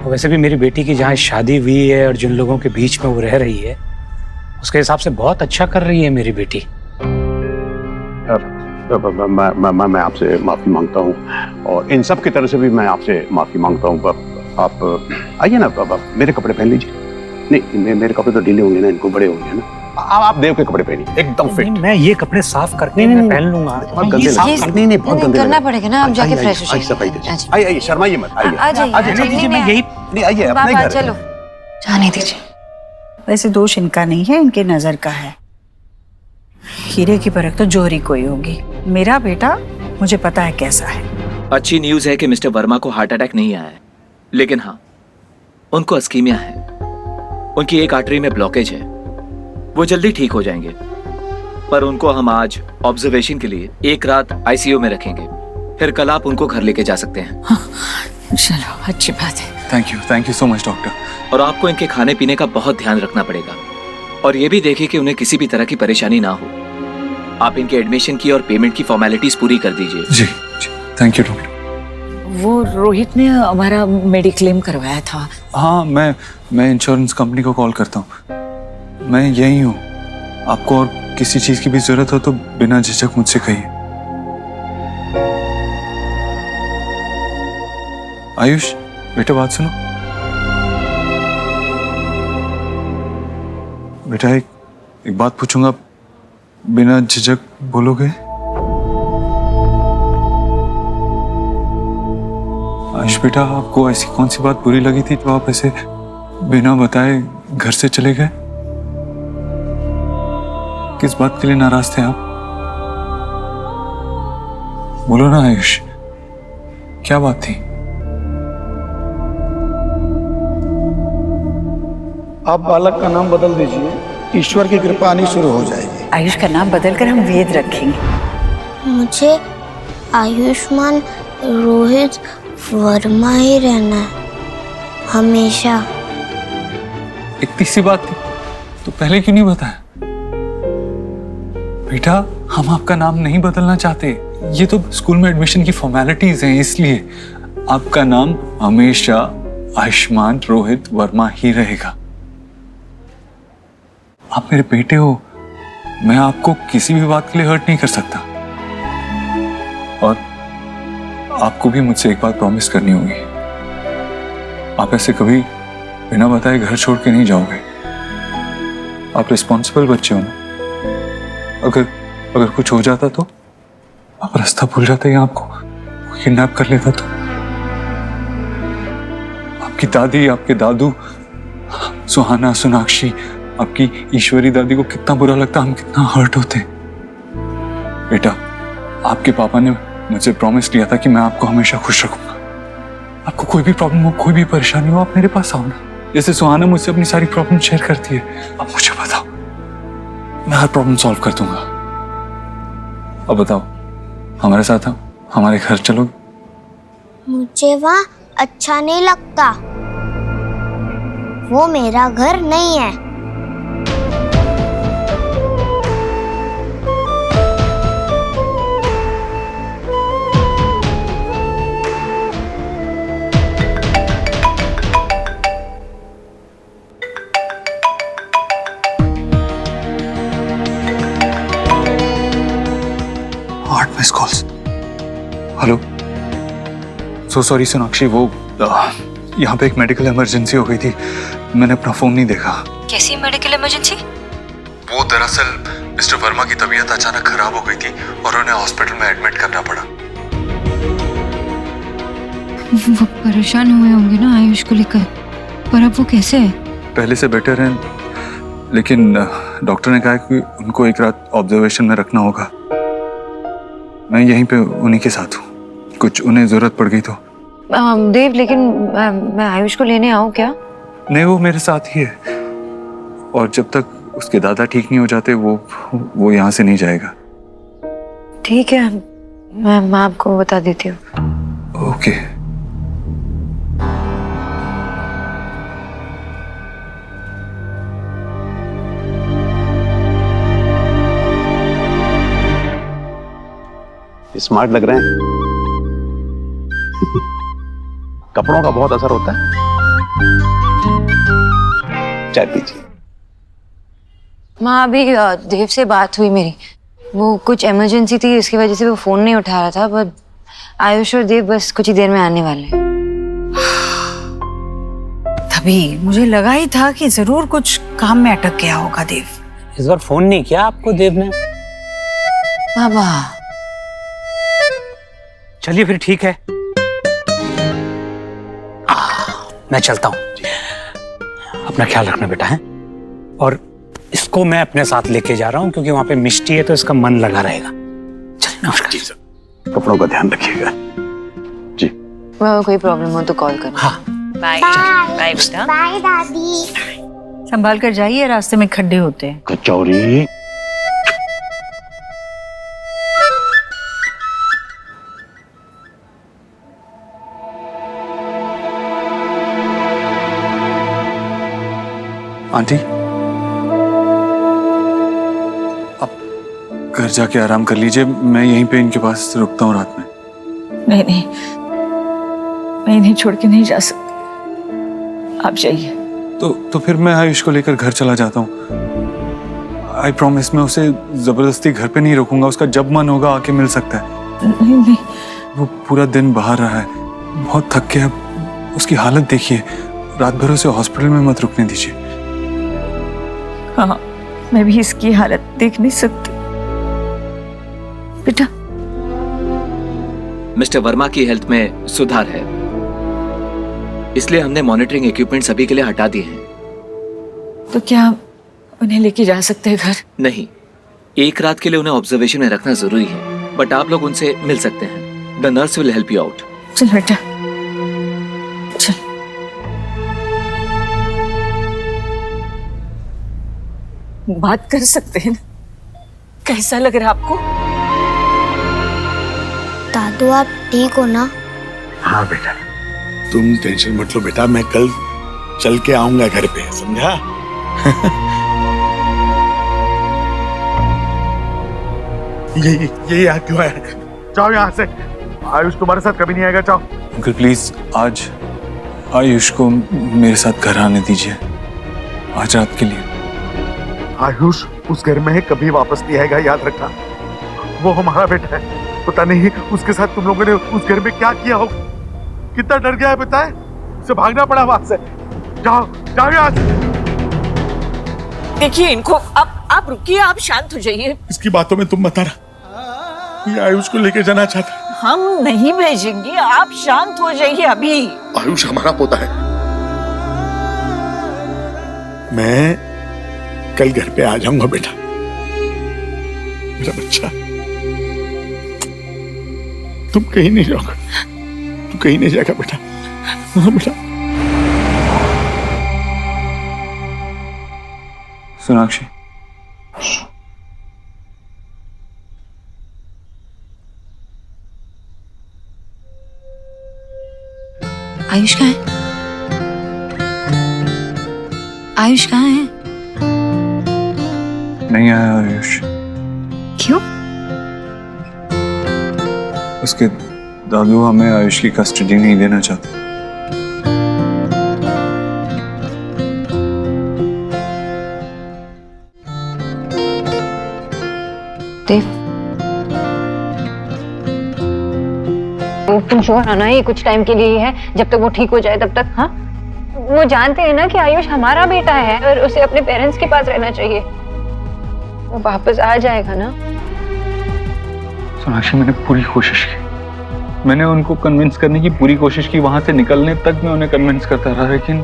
और वैसे भी मेरी बेटी की जहाँ शादी हुई है और जिन लोगों के बीच में वो रह रही है, उसके हिसाब से बहुत अच्छा कर रही है मेरी बेटी। मैं आपसे माफी मांगता हूँ और इन सब की तरफ से भी मैं आपसे माफी मांगता हूँ। आप आइए ना, मेरे कपड़े पहन लीजिए। नहीं, मेरे कपड़े तो ढीले होंगे ना, इनको बड़े होंगे ना। आप देव के कपड़े पहनिए, एकदम फिट। मैं ये कपड़े साफ करके मैं पहन लूंगा। बहुत गंदे नहीं, बहुत गंदे करना पड़ेगा ना, आप जाके फ्रेश हो जाइए। आइए, शर्माइए मत, आइए। मैं यही नहीं, आइए अपने घर। चलो जाने दीजिए। वैसे दोष इनका नहीं है, इनके नजर का है। हीरे की परख तो जोहरी कोई होगी। मेरा बेटा मुझे पता है कैसा है। अच्छी न्यूज है कि मिस्टर वर्मा को हार्ट अटैक नहीं आया है, लेकिन हाँ, उनको अस्कीमिया है। उनकी एक आर्टरी में ब्लॉकेज है, वो जल्दी ठीक हो जाएंगे, पर उनको हम आज ऑब्जर्वेशन के लिए एक रात आईसीयू में रखेंगे, फिर कल आप उनको घर लेके जा सकते हैं। हाँ, चलो अच्छी बात है। Thank you so much doctor. और आपको इनके खाने पीने का बहुत ध्यान रखना पड़ेगा, और ये भी देखिए कि उन्हें किसी भी तरह की परेशानी ना हो। आप इनके एडमिशन की और पेमेंट की फॉर्मेलिटीज पूरी कर दीजिए। जी, थैंक यू डॉक्टर। वो रोहित ने हमारा मेडिक्लेम करवाया था। हाँ, मैं इंश्योरेंस कंपनी को कॉल करता हूँ। मैं यही हूँ, आपको और किसी चीज की भी जरूरत हो तो बिना झिझक मुझसे कहिए। आयुष बेटा, बात सुनो बेटा, एक बात पूछूंगा, बिना झिझक बोलोगे? आयुष बेटा, आपको ऐसी कौन सी बात बुरी लगी थी जो आप ऐसे बिना बताए घर से चले गए? किस बात के लिए नाराज थे आप? बोलो ना आयुष, क्या बात थी? आप बालक का नाम बदल दीजिए, ईश्वर की कृपा आनी शुरू हो जाएगी। आयुष का नाम बदलकर हम वेद रखेंगे। मुझे आयुष्मान रोहित वर्मा ही रहना है हमेशा। इतनी सी बात थी तो पहले क्यों नहीं बताया? बेटा, हम आपका नाम नहीं बदलना चाहते, ये तो स्कूल में एडमिशन की फॉर्मेलिटीज हैं, इसलिए आपका नाम हमेशा आयुष्मान रोहित वर्मा ही रहेगा। आप मेरे बेटे हो, मैं आपको किसी भी बात के लिए हर्ट नहीं कर सकता। और आपको भी मुझसे एक बात प्रॉमिस करनी होगी, आप ऐसे कभी बिना बताए घर छोड़ के नहीं जाओगे। आप रिस्पॉन्सिबल बच्चे हो ना, अगर कुछ हो जाता तो आप रास्ता भूल जाते या आपको किडनैप कर लेता तो? आपकी दादी, आपके दादू, सुहाना, सोनाक्षी, आपकी ईश्वरी दादी को कितना बुरा लगता, हम कितना हर्ट होते। बेटा, आपके पापा ने मुझे प्रॉमिस किया था कि मैं आपको हमेशा खुश रखूंगा। आपको कोई भी प्रॉब्लम हो, कोई भी परेशानी हो, आप मेरे पास आओ ना। जैसे सुहाना मुझसे अपनी सारी प्रॉब्लम शेयर करती है। अब मुझे बताओ, मैं हर प्रॉब्लम सॉल्व कर दूंगा। अब बताओ, हमारे साथ हमारे घर चलोगे? मुझे वहाँ अच्छा नहीं लगता, वो मेरा घर नहीं है। Miss calls. Hello, so sorry Sonakshi, वो यहाँ पे एक मेडिकल इमरजेंसी हो गई थी, मैंने अपना फोन नहीं देखा। कैसी मेडिकल इमरजेंसी? वो दरअसल मिस्टर वर्मा की तबीयत अचानक खराब हो गई थी और उन्हें हॉस्पिटल में एडमिट करना पड़ा। वो परेशान हुए होंगे ना आयुष को लेकर, पर अब वो कैसे है? पहले से बेटर है, लेकिन डॉक्टर ने कहा कि उनको एक रात ऑब्जर्वेशन में रखना होगा। मैं यहीं पे उन्हीं के साथ हूँ, कुछ उन्हें जरूरत पड़ गई तो। देव, लेकिन मैं आयुष को लेने आऊँ क्या? नहीं, वो मेरे साथ ही है और जब तक उसके दादा ठीक नहीं हो जाते वो यहाँ से नहीं जाएगा। ठीक है, मैं आपको बता देती हूँ। ओके। स्मार्ट लग रहे हैं। कपड़ों का बहुत असर होता है। चाय पीजिए। माँ, अभी देव से बात हुई मेरी, वो कुछ इमरजेंसी थी, इसकी वजह से वो फोन नहीं उठा रहा था, पर आयुष और देव बस कुछ ही देर में आने वाले हैं। तभी मुझे लगा ही था कि जरूर कुछ काम में अटक गया होगा देव। इस बार फोन नहीं किया आपको देव ने? बाबा चलिए फिर ठीक है, मैं चलता हूँ। अपना ख्याल रखना बेटा है, और इसको मैं अपने साथ लेके जा रहा हूँ क्योंकि वहां पे मिष्टी है तो इसका मन लगा रहेगा। चलिए, नमस्कार। जी सर, कपड़ों का ध्यान रखिएगा। जी, कोई प्रॉब्लम हो तो कॉल करना। हाँ, बाय बाय बेटा। बाय दादी। संभाल कर जाइए, रास्ते में खड्डे होते हैं। कचौरी। आंटी, अब घर जाके आराम कर लीजिए, मैं यहीं पे इनके पास रुकता हूँ रात में। नहीं नहीं, मैं इन्हें छोड़ के नहीं जा सकती, आप जाइए। तो फिर मैं आयुष को लेकर घर चला जाता हूँ। आई प्रॉमिस, मैं उसे जबरदस्ती घर पे नहीं रोकूंगा, उसका जब मन होगा आके मिल सकता है। नहीं नहीं, वो पूरा दिन बाहर रहा है, बहुत थक गया, उसकी हालत देखिए, रात भर उसे हॉस्पिटल में मत रुकने दीजिए। हाँ, मैं भी इसकी हालत देख नहीं सकती बेटा। मिस्टर वर्मा की हेल्थ में सुधार है, इसलिए हमने मॉनिटरिंग इक्विपमेंट सभी के लिए हटा दिए हैं। तो क्या उन्हें लेके जा सकते हैं घर? नहीं, एक रात के लिए उन्हें ऑब्जर्वेशन में रखना जरूरी है, बट आप लोग उनसे मिल सकते हैं। The nurse will help you out. चल बेटा, चल। बात कर सकते हैं ना? कैसा लग रहा है आपको? दादू, आप ठीक हो ना? हाँ बेटा, तुम टेंशन मत लो बेटा, मैं कल चल के आऊंगा घर पे, समझा? ये यहाँ क्यों आया? जाओ यहाँ से, आयुष तुम्हारे साथ कभी नहीं आएगा, जाओ। अंकल प्लीज, आज आयुष को मेरे साथ घर आने दीजिए, आज रात के लिए। आयुष उस घर में है, कभी वापस नहीं आएगा, याद रखना। वो हमारा बेटा है, पता नहीं उसके साथ तुम लोगों ने उस घर में क्या किया हो, कितना डर गया है पता है, उसे भागना पड़ा वहां से। जाओ जाओ यहाँ से। देखिए इनको, आप रुकिए, आप शांत हो जाइए। इसकी बातों में तुम मत आना, ये आयुष को लेके जाना चाहता है। हम नहीं भेजेंगे, आप शांत हो जाइए अभी। आयुष हमारा पोता है, मैं कल घर पे आ जाऊंगा बेटा, मेरा बच्चा। तुम कहीं नहीं जाओगे, तू कहीं नहीं जाएगा बेटा। हाँ बेटा। सोनाक्षी, आयुष कहाँ है? आयुष कहाँ है? नहीं आया आयुष। क्यों? उसके दादू हमें आयुष की कस्टडी नहीं देना चाहते। देव, तुम श्योर आना, ये कुछ टाइम के लिए ही है, जब तक वो ठीक हो जाए तब तक। हाँ, वो जानते हैं ना कि आयुष हमारा बेटा है और उसे अपने पेरेंट्स के पास रहना चाहिए। वो वापस आ जाएगा ना। सोनाक्षी, मैंने पूरी कोशिश की, मैंने उनको कन्विंस करने की पूरी कोशिश की, वहां से निकलने तक मैं उन्हें कन्विंस करता रहा, लेकिन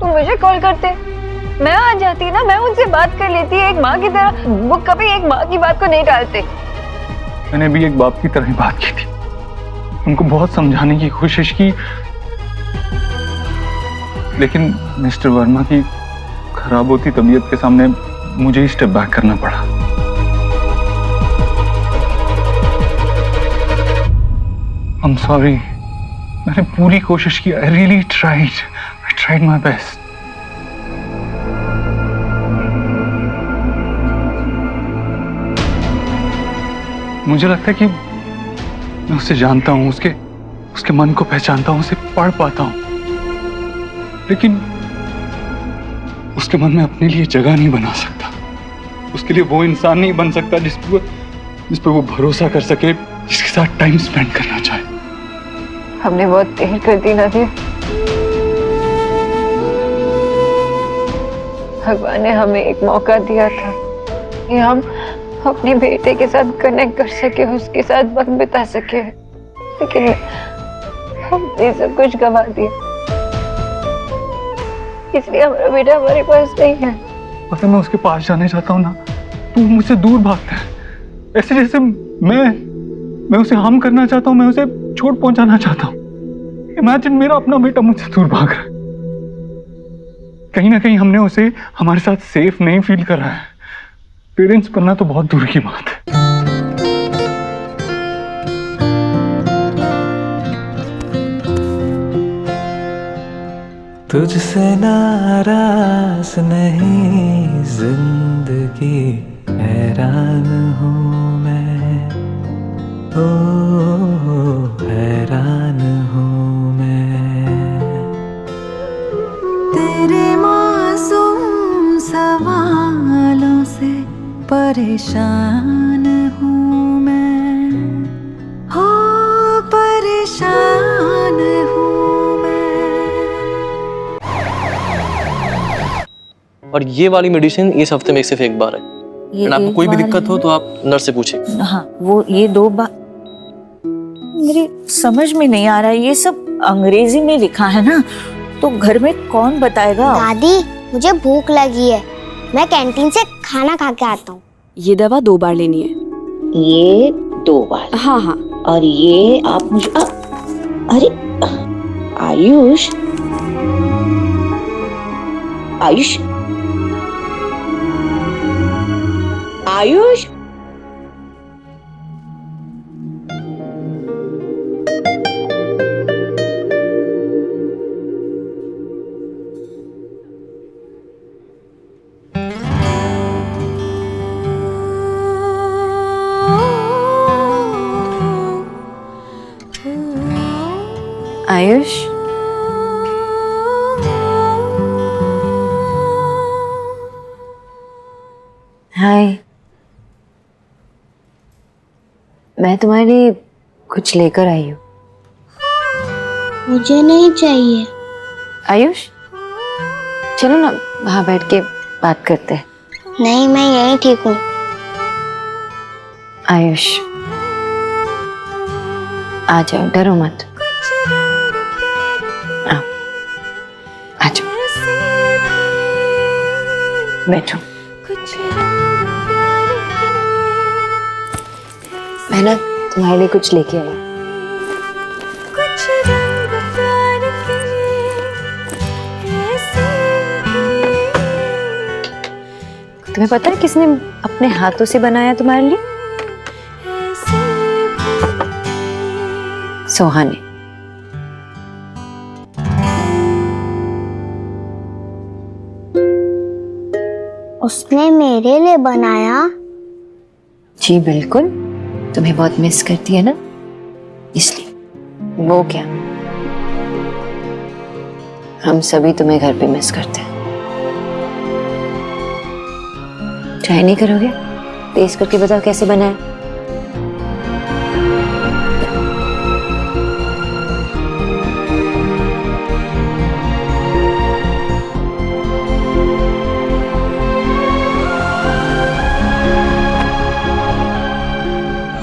तुम मुझे कॉल करते, मैं आ जाती ना, मैं उनसे बात कर लेती एक माँ की तरह। वो कभी एक माँ की बात को नहीं टालते। मैंने भी एक बाप की तरह ही बात की थी, उनको बहुत समझाने की कोशिश की, लेकिन मिस्टर वर्मा की खराब होती तबीयत के सामने मुझे ही स्टेप बैक करना पड़ा। I'm sorry, मैंने पूरी कोशिश की, I really tried my best। मुझे लगता है कि मैं उसे जानता हूं, उसके मन को पहचानता हूं, उसे पढ़ पाता हूं, लेकिन उसके मन में अपने लिए जगह नहीं बना सकता। उसके लिए वो इंसान नहीं बन सकता जिस पर वो भरोसा कर सके, जिसके साथ टाइम स्पेंड करना चाहे। हमने बहुत देर कर दी ना दी। भगवान ने हमें एक मौका दिया था कि हम अपने बेटे के साथ कनेक्ट कर सके, उसके साथ वक्त बिता सके, लेकिन हमने सब कुछ गंवा दिया। इसलिए हमारा बेटा हमारे पास नहीं है। पता, मैं उसके पास जाने चाहता हूँ ना, तो वो मुझसे दूर भागता है, ऐसे जैसे मैं उसे हार्म करना चाहता हूँ, मैं उसे चोट पहुंचाना चाहता हूँ। इमेजिन, मेरा अपना बेटा मुझसे दूर भाग रहा है। कहीं ना कहीं हमने उसे हमारे साथ सेफ नहीं फील करा है। पेरेंट्स बनना तो बहुत दूर की बात है। तुझसे नाराज नहीं जिंदगी, हैरान हूँ मैं, ओ हैरान हूँ मैं। तेरे मासूम सवालों से परेशान हूँ मैं, हो परेशान हूँ मैं। और ये वाली मेडिसिन इस हफ्ते में सिर्फ एक बार है। आपको कोई भी दिक्कत हो तो आप नर्स से पूछिए। हाँ, वो ये 2 बार मेरी समझ में नहीं आ रहा है, ये सब अंग्रेजी में लिखा है ना, तो घर में कौन बताएगा? दादी, मुझे भूख लगी है, मैं कैंटीन से खाना खा के आता हूँ। ये दवा 2 बार लेनी है। ये 2 बार? हाँ हाँ। और ये आप मुझे अरे आयुष, आयुष, आयुष, आयुष, हाय, मैं तुम्हारे लिए कुछ लेकर आई हूँ। मुझे नहीं चाहिए। आयुष, चलो ना वहाँ बैठ के बात करते हैं। नहीं, मैं यहीं ठीक हूँ। आयुष, आ जाओ, डरो मत। आओ, आ जाओ, बैठो। मैं ना तुम्हारे लिए कुछ लेके आई। तुम्हें पता है किसने अपने हाथों से बनाया तुम्हारे लिए? सोहा ने। उसने मेरे लिए बनाया? जी बिल्कुल, तुम्हें बहुत मिस करती है ना, इसलिए। वो क्या, हम सभी तुम्हें घर पे मिस करते हैं। ट्राई नहीं करोगे? टेस्ट करके बताओ कैसे बना है।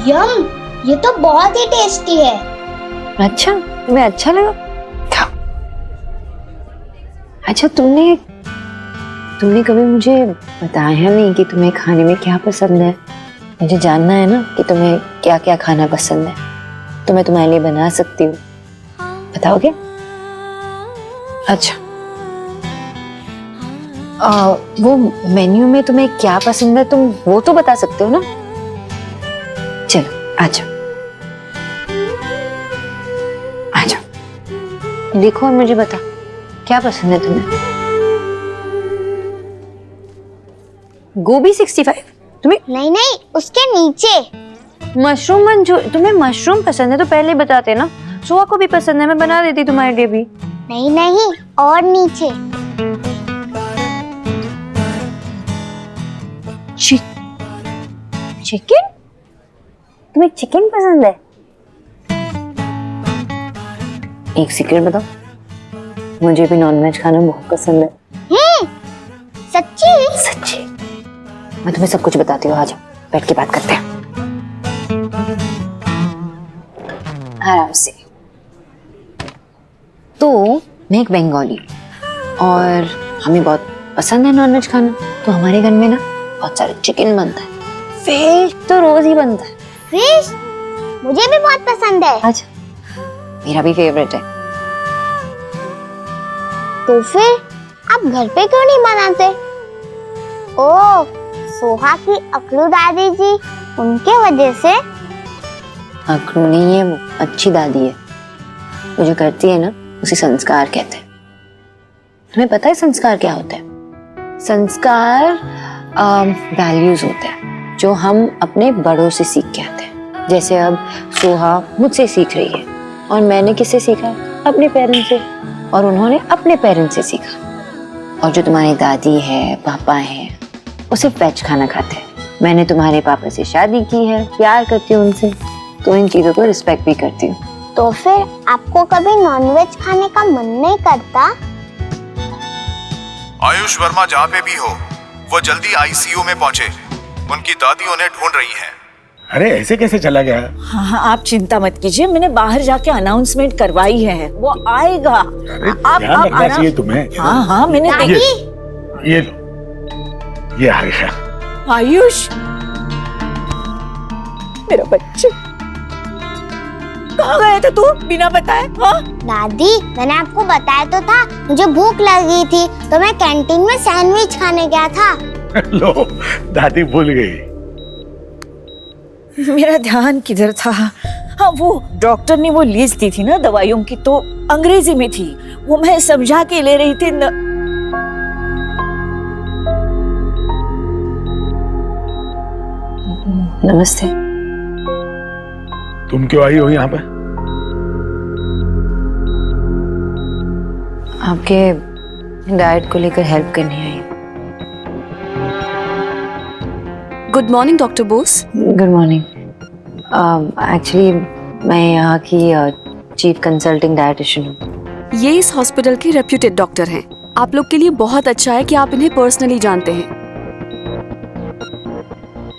यम, ये तो बहुत ही टेस्टी है। अच्छा, तुम्हें अच्छा लगा? खाओ। अच्छा, तुमने कभी मुझे बताया नहीं कि तुम्हें खाने में क्या पसंद है। मुझे जानना है ना कि तुम्हें क्या क्या खाना पसंद है, तो मैं तुम्हारे लिए बना सकती हूँ। बताओगे? अच्छा, वो मेन्यू में तुम्हें क्या पसंद है तुम वो तो बता सकते हो ना। चलो आ जाओ, आ जाओ, देखो और मुझे बता क्या पसंद है तुम्हें। गोभी 65? तुम्हें नहीं, उसके नीचे मशरूम मंचूरियन। तुम्हें मशरूम पसंद है तो पहले बताते ना, सोहा को भी पसंद है, मैं बना देती तुम्हारे लिए भी। नहीं, और नीचे चिकन। तुम्हें चिकन पसंद है? एक सीक्रेट बताओ, मुझे भी नॉनवेज खाना बहुत पसंद है। सच्ची? सच्ची, मैं तुम्हें सब कुछ बताती हूँ। आ जाओ, बैठ के बात करते हैं आराम से। तो मैं एक बंगाली और हमें बहुत पसंद है नॉनवेज खाना, तो हमारे घर में ना बहुत सारे चिकन बनता है, फिश तो रोज ही बनता है। फिश मुझे भी बहुत पसंद है। अच्छा, मेरा भी फेवरेट है। तो फिर आप घर पे क्यों नहीं बनाते? ओह, सोहा की अकलू दादी जी, उनके वजह से? अकलू नहीं है, वो अच्छी दादी है। वो जो करती है ना उसे संस्कार कहते हैं। तुम्हें पता है संस्कार क्या होता है? संस्कार वैल्यूज होते हैं जो हम अपने बड़ों से सीख के आते हैं। जैसे अब सोहा मुझसे सीख रही है और मैंने किससे सीखा? अपने पेरेंट्स से, और उन्होंने अपने पेरेंट्स से सीखा। और जो तुम्हारी दादी है, पापा है, वो सिर्फ वेज खाना खाते हैं। मैंने तुम्हारे पापा से शादी की है, प्यार करती हूँ उनसे, तो इन चीजों को रिस्पेक्ट भी करती हूँ। तो फिर आपको कभी नॉनवेज खाने का मन नहीं करता? आयुष वर्मा जहाँ पे भी हो, वो जल्दी आईसीयू में पहुंचे। उनकी दादी उन्हें ढूंढ रही हैं। अरे ऐसे कैसे चला गया? हाँ, आप चिंता मत कीजिए, मैंने बाहर जाके अनाउंसमेंट करवाई है, वो आएगा। ध्यान रखना चाहिए तुम्हें। हाँ, मैंने ये आयुष। आयुष, मेरा बच्चा, कहाँ गया था तू बिना बताए? हाँ दादी, मैंने आपको बताया तो था, मुझे भूख लगी थी तो मैं कैंटीन में सैंडविच खाने गया था। लो, दादी भूल गई। मेरा ध्यान किधर था? हाँ, वो डॉक्टर ने वो लिस्ट दी थी ना दवाइयों की, तो अंग्रेजी में थी, वो मैं समझा के ले रही थी। नमस्ते। तुम क्यों आई हो यहाँ पे? आपके डाइट को लेकर हेल्प करनी आई। Good morning doctor Bose. Good morning. Actually मैं यहाँ की चीफ कंसल्टिंग डाइटिशियन हूँ। ये इस हॉस्पिटल के रेप्यूटेड डॉक्टर हैं। आप लोग के लिए बहुत अच्छा है कि आप इन्हें पर्सनली जानते हैं।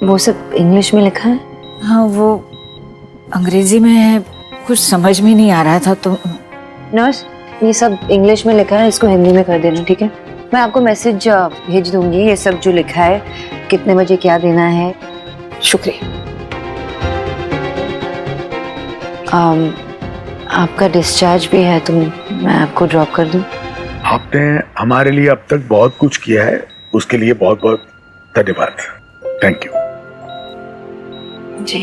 वो सब इंग्लिश में लिखा है? हाँ, वो अंग्रेजी में है, कुछ समझ में नहीं आ रहा था। तो नर्स, ये सब इंग्लिश में लिखा है, इसको हिंदी में कर देना, ठीक है? मैं आपको मैसेज भेज दूंगी, ये सब जो लिखा है, कितने बजे क्या देना है। शुक्रिया। आपका डिस्चार्ज भी है, तो मैं आपको ड्रॉप कर दूं? आपने हमारे लिए अब तक बहुत कुछ किया है, उसके लिए बहुत बहुत धन्यवाद। Thank you. जी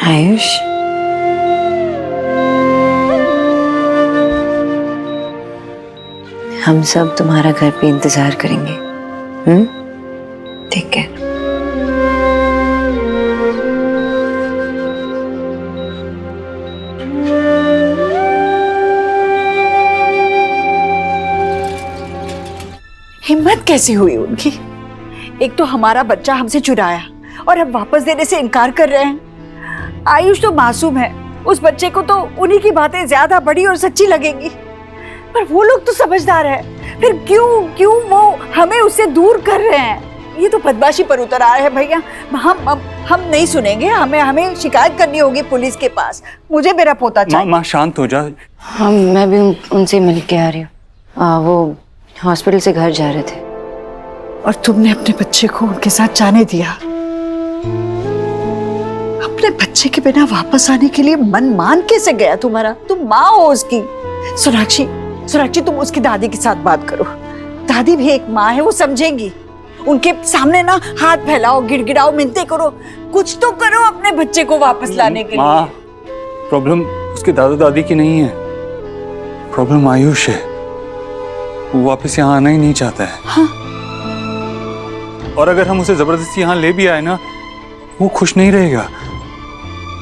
आयुष, हम सब तुम्हारा घर पे इंतजार करेंगे। ठीक है। हिम्मत कैसी हुई उनकी? एक तो हमारा बच्चा हमसे चुराया और अब वापस देने से इनकार कर रहे हैं। आयुष तो मासूम है, उस बच्चे को तो उन्हीं की बातें ज्यादा बड़ी और सच्ची लगेंगी, पर वो लोग तो समझदार है। फिर क्यों वो हमें उससे दूर कर रहे हैं? ये तो बदमाशी पर उतर आए हैं भैया। हम नहीं सुनेंगे, हमें शिकायत करनी होगी पुलिस के पास। मुझे मेरा पोता चाहिए। माँ शांत हो जा। हाँ, मैं भी उनसे मिल के आ रही हूँ। वो हॉस्पिटल से घर जा रहे थे। और तुमने अपने बच्चे को उनके साथ जाने दिया? अपने बच्चे के बिना वापस आने के लिए मन मान कैसे गया तुम्हारा? तुम माँ हो उसकी। सोनाक्षी तुम उसकी दादी के साथ बात करो। दादी भी एक माँ है, वो समझेंगी। उनके सामने ना हाथ फैलाओ, गिड़गिड़ाओ, मिन्नतें करो, कुछ तो करो अपने बच्चे को वापस लाने के लिए। प्रॉब्लम उसके दादा दादी की नहीं है, प्रॉब्लम आयुष है। वो वापस यहाँ आना ही नहीं चाहता है। हाँ? और अगर हम उसे जबरदस्ती यहाँ ले भी आए ना, वो खुश नहीं रहेगा।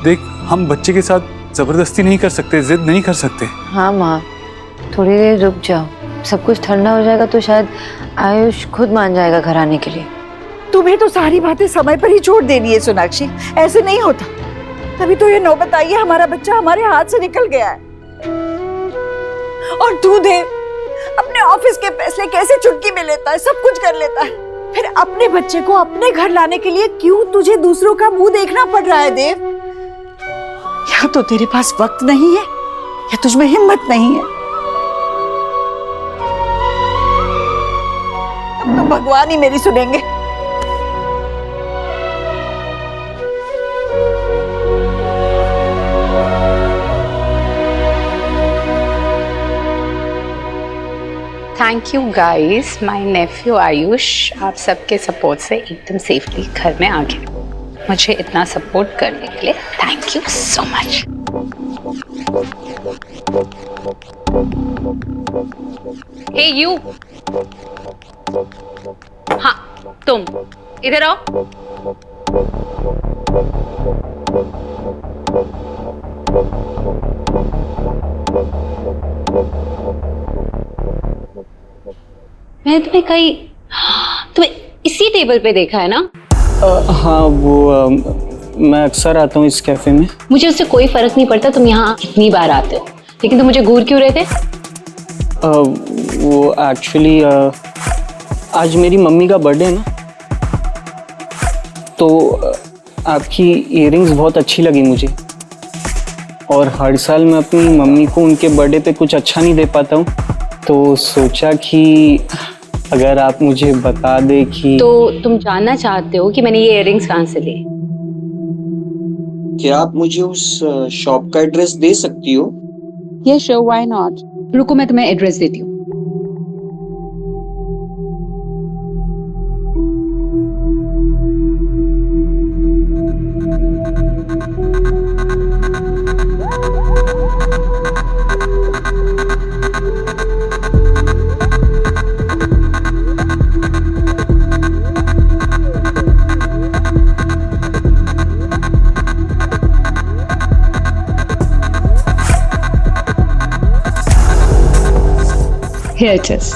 देख, हम बच्चे के साथ जबरदस्ती नहीं कर सकते, जिद नहीं कर सकते। हाँ माँ, थोड़ी देर रुक जाओ, सब कुछ ठंडा हो जाएगा तो शायद आयुष खुद मान जाएगा घर आने के लिए। तुम्हें तो सारी बातें समय पर ही छोड़ देनी है सोनाक्षी, ऐसे नहीं होता। तभी तो ये नौबत आई है, हमारा बच्चा हमारे हाथ से निकल गया है। और तू देव अपने ऑफिस के फैसले कैसे चुटकी में लेता है, सब कुछ कर लेता है। फिर अपने बच्चे को अपने घर लाने के लिए क्यों तुझे दूसरों का मुंह देखना पड़ रहा है देव? या तो तेरे पास वक्त नहीं है या तुझमें हिम्मत नहीं है। अब तो भगवान ही मेरी सुनेंगे। Thank you guys, my Neiphiu Ayush आप सबके सपोर्ट से एकदम सेफली घर में आ गया। मुझे इतना सपोर्ट करने के लिए thank you so much. Hey you, हाँ तुम इधर आओ। मैंने तुम्हें इसी टेबल पे देखा है ना? हाँ, वो मैं अक्सर आता हूँ इस कैफे में। मुझे उससे कोई फर्क नहीं पड़ता तुम यहाँ कितनी बार आते हो, लेकिन तुम मुझे घूर क्यों रहे थे? वो एक्चुअली आज मेरी मम्मी का बर्थडे है ना, तो आपकी इयररिंग्स बहुत अच्छी लगी मुझे। और हर साल मैं अपनी मम्मी को उनके बर्थडे पे कुछ अच्छा नहीं दे पाता हूँ, तो सोचा कि अगर आप मुझे बता दे कि। तो तुम जानना चाहते हो कि मैंने ये इयररिंग्स कहाँ से लिए? क्या आप मुझे उस शॉप का एड्रेस दे सकती हो? ये श्योर, व्हाई नॉट। रुको मैं तुम्हें एड्रेस देती हूँ। Here it is.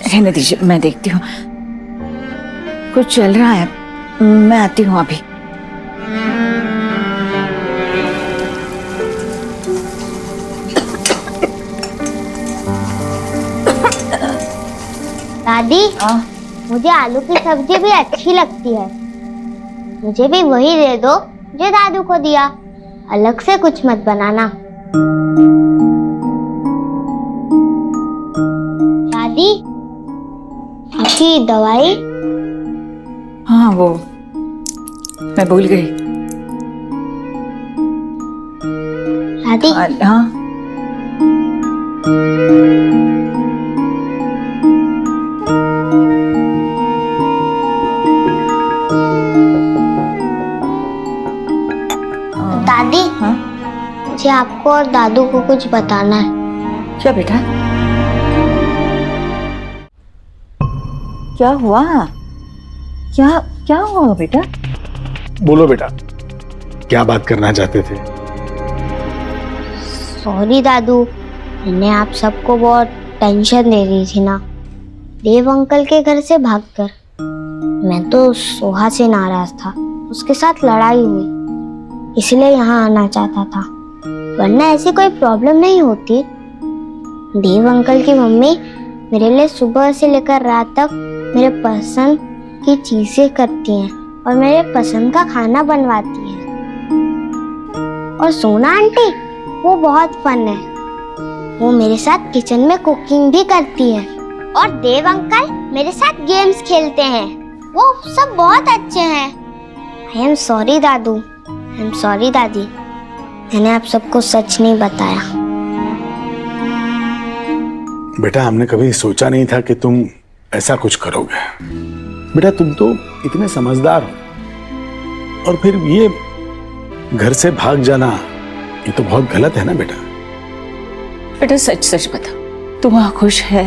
रहने दीजिए, मैं देखती हूँ। कुछ चल रहा है, मैं आती हूँ अभी। दादी, मुझे आलू की सब्जी भी अच्छी लगती है। मुझे भी वही दे दो जो दादू को दिया, अलग से कुछ मत बनाना। दादी, आपकी दवाई? हाँ वो मैं भूल गई। दादी, हाँ दादी, हाँ? मुझे आपको और दादू को कुछ बताना है। क्या बेटा? क्या हुआ? क्या क्या हुआ बेटा? बोलो बेटा, क्या बात करना चाहते थे? सॉरी दादू, मैंने आप सबको बहुत टेंशन दे दी थी ना, देव अंकल के घर से भागकर। मैं तो सोहा से नाराज था, उसके साथ लड़ाई हुई, इसलिए यहाँ आना चाहता था, वरना ऐसी कोई प्रॉब्लम नहीं होती। देव अंकल की मम्मी मेरे लिए सुबह से लेकर रात तक मेरे पसंद की चीजें करती हैं और मेरे पसंद का खाना बनवाती हैं। और सोना आंटी, वो बहुत फन है, वो मेरे साथ किचन में कुकिंग भी करती है। और देव अंकल मेरे साथ गेम्स खेलते हैं, वो सब बहुत अच्छे हैं। I am sorry Dadu, I am sorry दादी, मैंने आप सबको सच नहीं बताया। बेटा, हमने कभी सोचा नहीं था कि तुम ऐसा कुछ करोगे। बेटा, तुम तो इतने समझदार हो, और फिर ये घर से भाग जाना, ये तो बहुत गलत है ना बेटा। बेटा सच सच बता, तू वहां खुश है?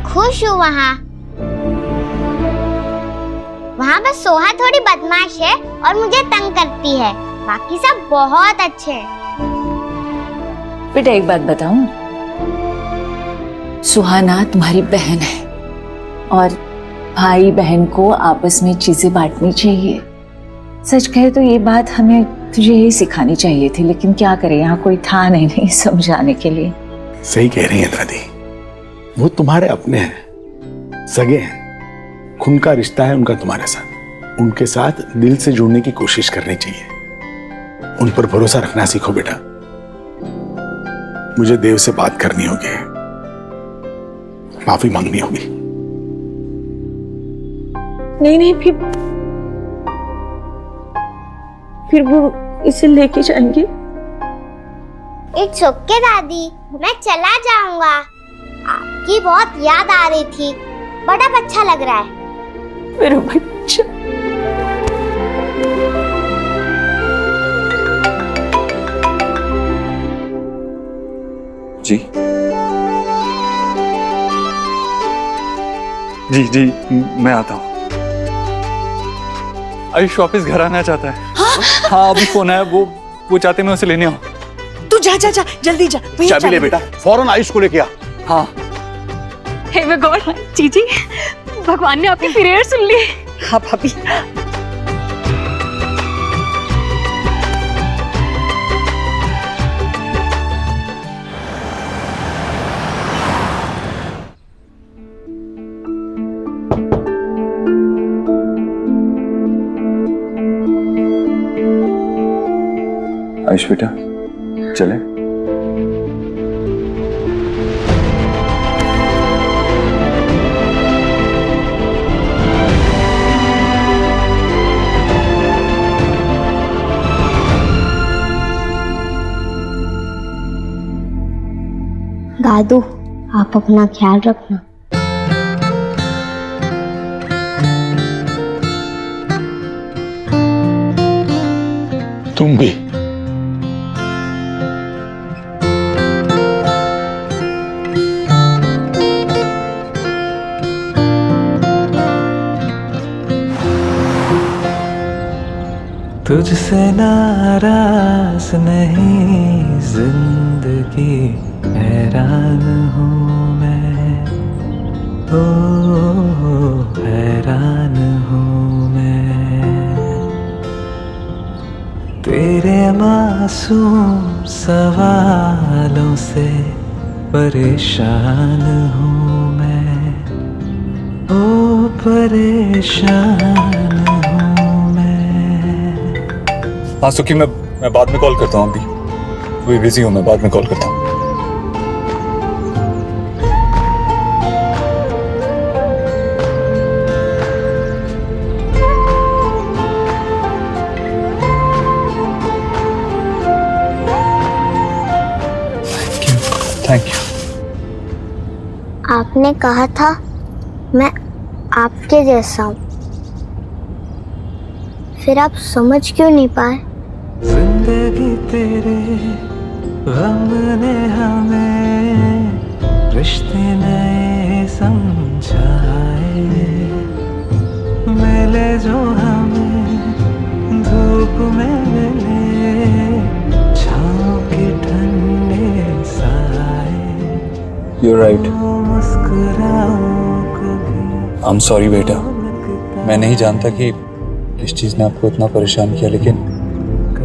खुश हूँ वहाँ बस सोहा थोड़ी बदमाश है और मुझे तंग करती है, बाकी सब बहुत अच्छे हैं। बेटा एक बात बताऊं, सुहाना तुम्हारी बहन है और भाई बहन को आपस में चीजें बांटनी चाहिए। सच कहे तो ये बात हमें तुझे यही सिखानी चाहिए थी, लेकिन क्या करें, यहाँ कोई था नहीं समझाने के लिए। सही कह रही है दादी, वो तुम्हारे अपने हैं, सगे हैं, खून का रिश्ता है उनका तुम्हारे साथ। उनके साथ दिल से जुड़ने की कोशिश करनी चाहिए, उन पर भरोसा रखना सीखो बेटा। मुझे देव से बात करनी होगी, माफी मांगनी होगी। नहीं फिर वो इसे लेके जाएंगे। इट्स ओके दादी, मैं चला जाऊंगा। आपकी बहुत याद आ रही थी, बड़ा अच्छा लग रहा है मेरा बच्चा। जी जी जी, मैं आता हूँ। आयुष वापस घर आना चाहता है। हाँ अभी फोन आया, वो चाहते मैं उसे लेने आऊँ। तू जा जा जा, जल्दी जा। चाबी ले बेटा, फौरन आयुष को लेके आ। हाँ। हे माय गॉड, जीजी, भगवान ने आपकी प्रेयर सुन ली। हाँ भाभी। आयुष बेटा, चले? दादू, आप अपना ख्याल रखना। तुम भी। तुझसे नाराज नहीं जिंदगी, हैरान हूँ मैं ओ हैरान हूँ मैं तेरे मासूम सवालों से परेशान हूँ मैं, ओ परेशान हूँ मैं। हाँ सुखी, मैं बाद में कॉल करता हूँ, अभी बिजी हूँ, मैं बाद में कॉल करता हूँ। Thank you. आपने कहा था मैं आपके जैसा हूँ, फिर आप समझ क्यों नहीं पाए? जिंदगी तेरे गम ने हमें रिश्ते नए समझाए, मिले जो हमें धूप में मिले छाँव के ठंडे साए। You're right. I'm sorry बेटा, मैं नहीं जानता कि इस चीज ने आपको इतना परेशान किया, लेकिन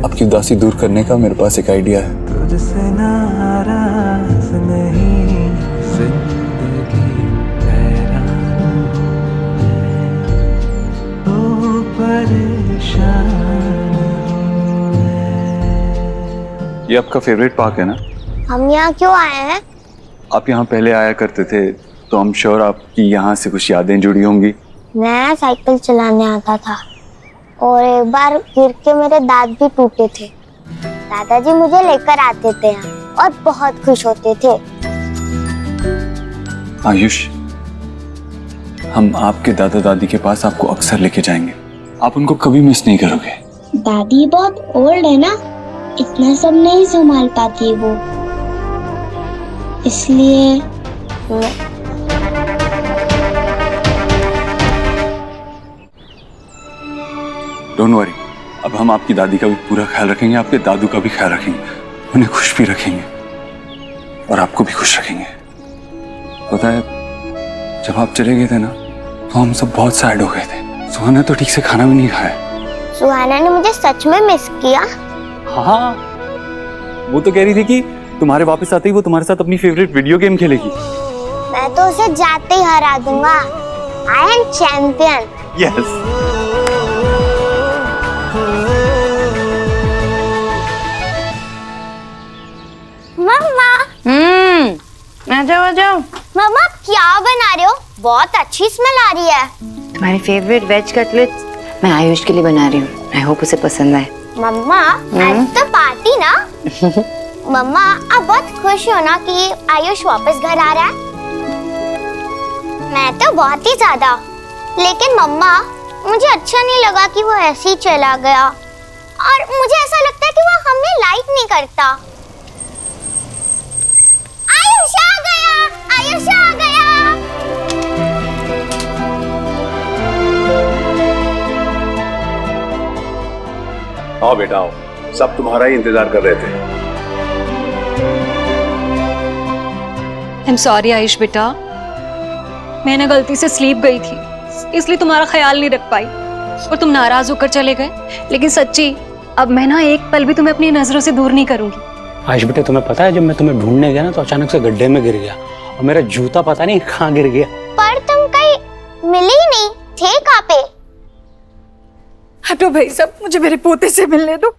आपकी उदासी दूर करने का मेरे पास एक आइडिया है। तुझसे नाराज नहीं जिंदगी, हैरान हूँ ओ परेशान हूँ मैं। ये आपका फेवरेट पार्क है ना? हम यहाँ क्यों आए हैं? आप यहाँ पहले आया करते थे, तो हम श्योर आपकी यहाँ से कुछ यादें जुड़ी होंगी। मैं साइकिल चलाने आता था और एक बार गिर के मेरे दांत भी टूटे थे। दादाजी मुझे लेकर आते थे यहाँ और बहुत खुश होते थे। आयुष, हम आपके दादा दादी के पास आपको अक्सर लेके जाएंगे, आप उनको कभी मिस नहीं करोगे। दादी बहुत ओल्ड है ना, इतना सब नहीं संभाल पाती वो, इसलिए डोंट वरी, अब हम आपकी दादी का भी पूरा ख्याल रखेंगे, आपके दादू का भी ख्याल रखेंगे, उन्हें खुश भी रखेंगे और आपको भी खुश रखेंगे। पता है, जब आप चले गए थे ना, तो हम सब बहुत सैड हो गए थे। सुहाना तो ठीक से खाना भी नहीं खाया। सुहाना ने मुझे सच में मिस किया। हाँ, वो तो कह रही थी कि तुम्हारे वापस आते ही वो तुम्हारे साथ अपनी फेवरेट वीडियो गेम खेलेगी। मैं तो उसे जाते ही हरा दूंगा। I am champion. यस। मम्मा। आ जाओ आ जाओ। मम्मा आप क्या बना रहे हो? बहुत अच्छी स्मेल आ रही है। तुम्हारी फेवरेट वेज कटलेट्स मैं आयुष के लिए बना रही हूँ। आई होप उसे पसंद आए। मम्मा आज तो पार्टी ना? मम्मा आप बहुत खुश हो ना कि आयुष वापस घर आ रहा है? मैं तो बहुत ही ज्यादा। लेकिन मम्मा मुझे अच्छा नहीं लगा कि वो ऐसे ही चला गया, और मुझे ऐसा लगता है कि वो हमें लाइक नहीं करता। आयुष आ गया, आयुष आ गया। आओ बेटा आओ, सब तुम्हारा ही इंतजार कर रहे थे। आई एम सॉरी आयुष बेटा, मैं ना गलती से स्लीप गई थी, इसलिए तुम्हारा ख्याल नहीं रख पाई और तुम नाराज होकर चले गए। लेकिन सच्ची, अब मैं ना एक पल भी तुम्हें अपनी नजरों से दूर नहीं करूंगी। आयुष बेटे, तुम्हें पता है जब मैं तुम्हें ढूंढने गया ना, तो अचानक से गड्ढे में गिर गया और मेरा जूता पता नहीं कहाँ गिर गया। पर तुम कहीं मिले ही नहीं थे, कहाँ पे? हटो भाई साहब, मुझे मेरे पोते से मिलने दो।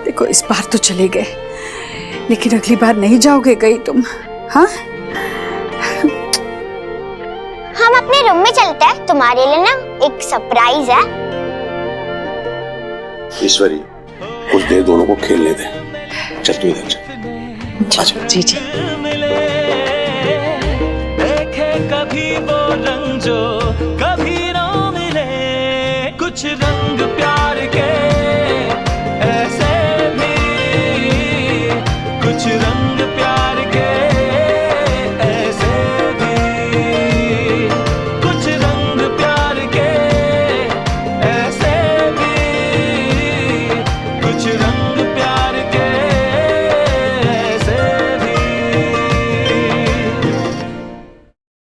देखो इस बार तो चले गए, लेकिन अगली बार नहीं जाओगे गई तुम? हाँ, हम अपने रूम में चलते हैं, तुम्हारे लिए ना एक सरप्राइज है। ईश्वरी, कुछ देर दोनों को खेलने दे। चल तू इधर चल। जी जी। देखे कभी वो रंग जो कभी ना मिले, कुछ रंग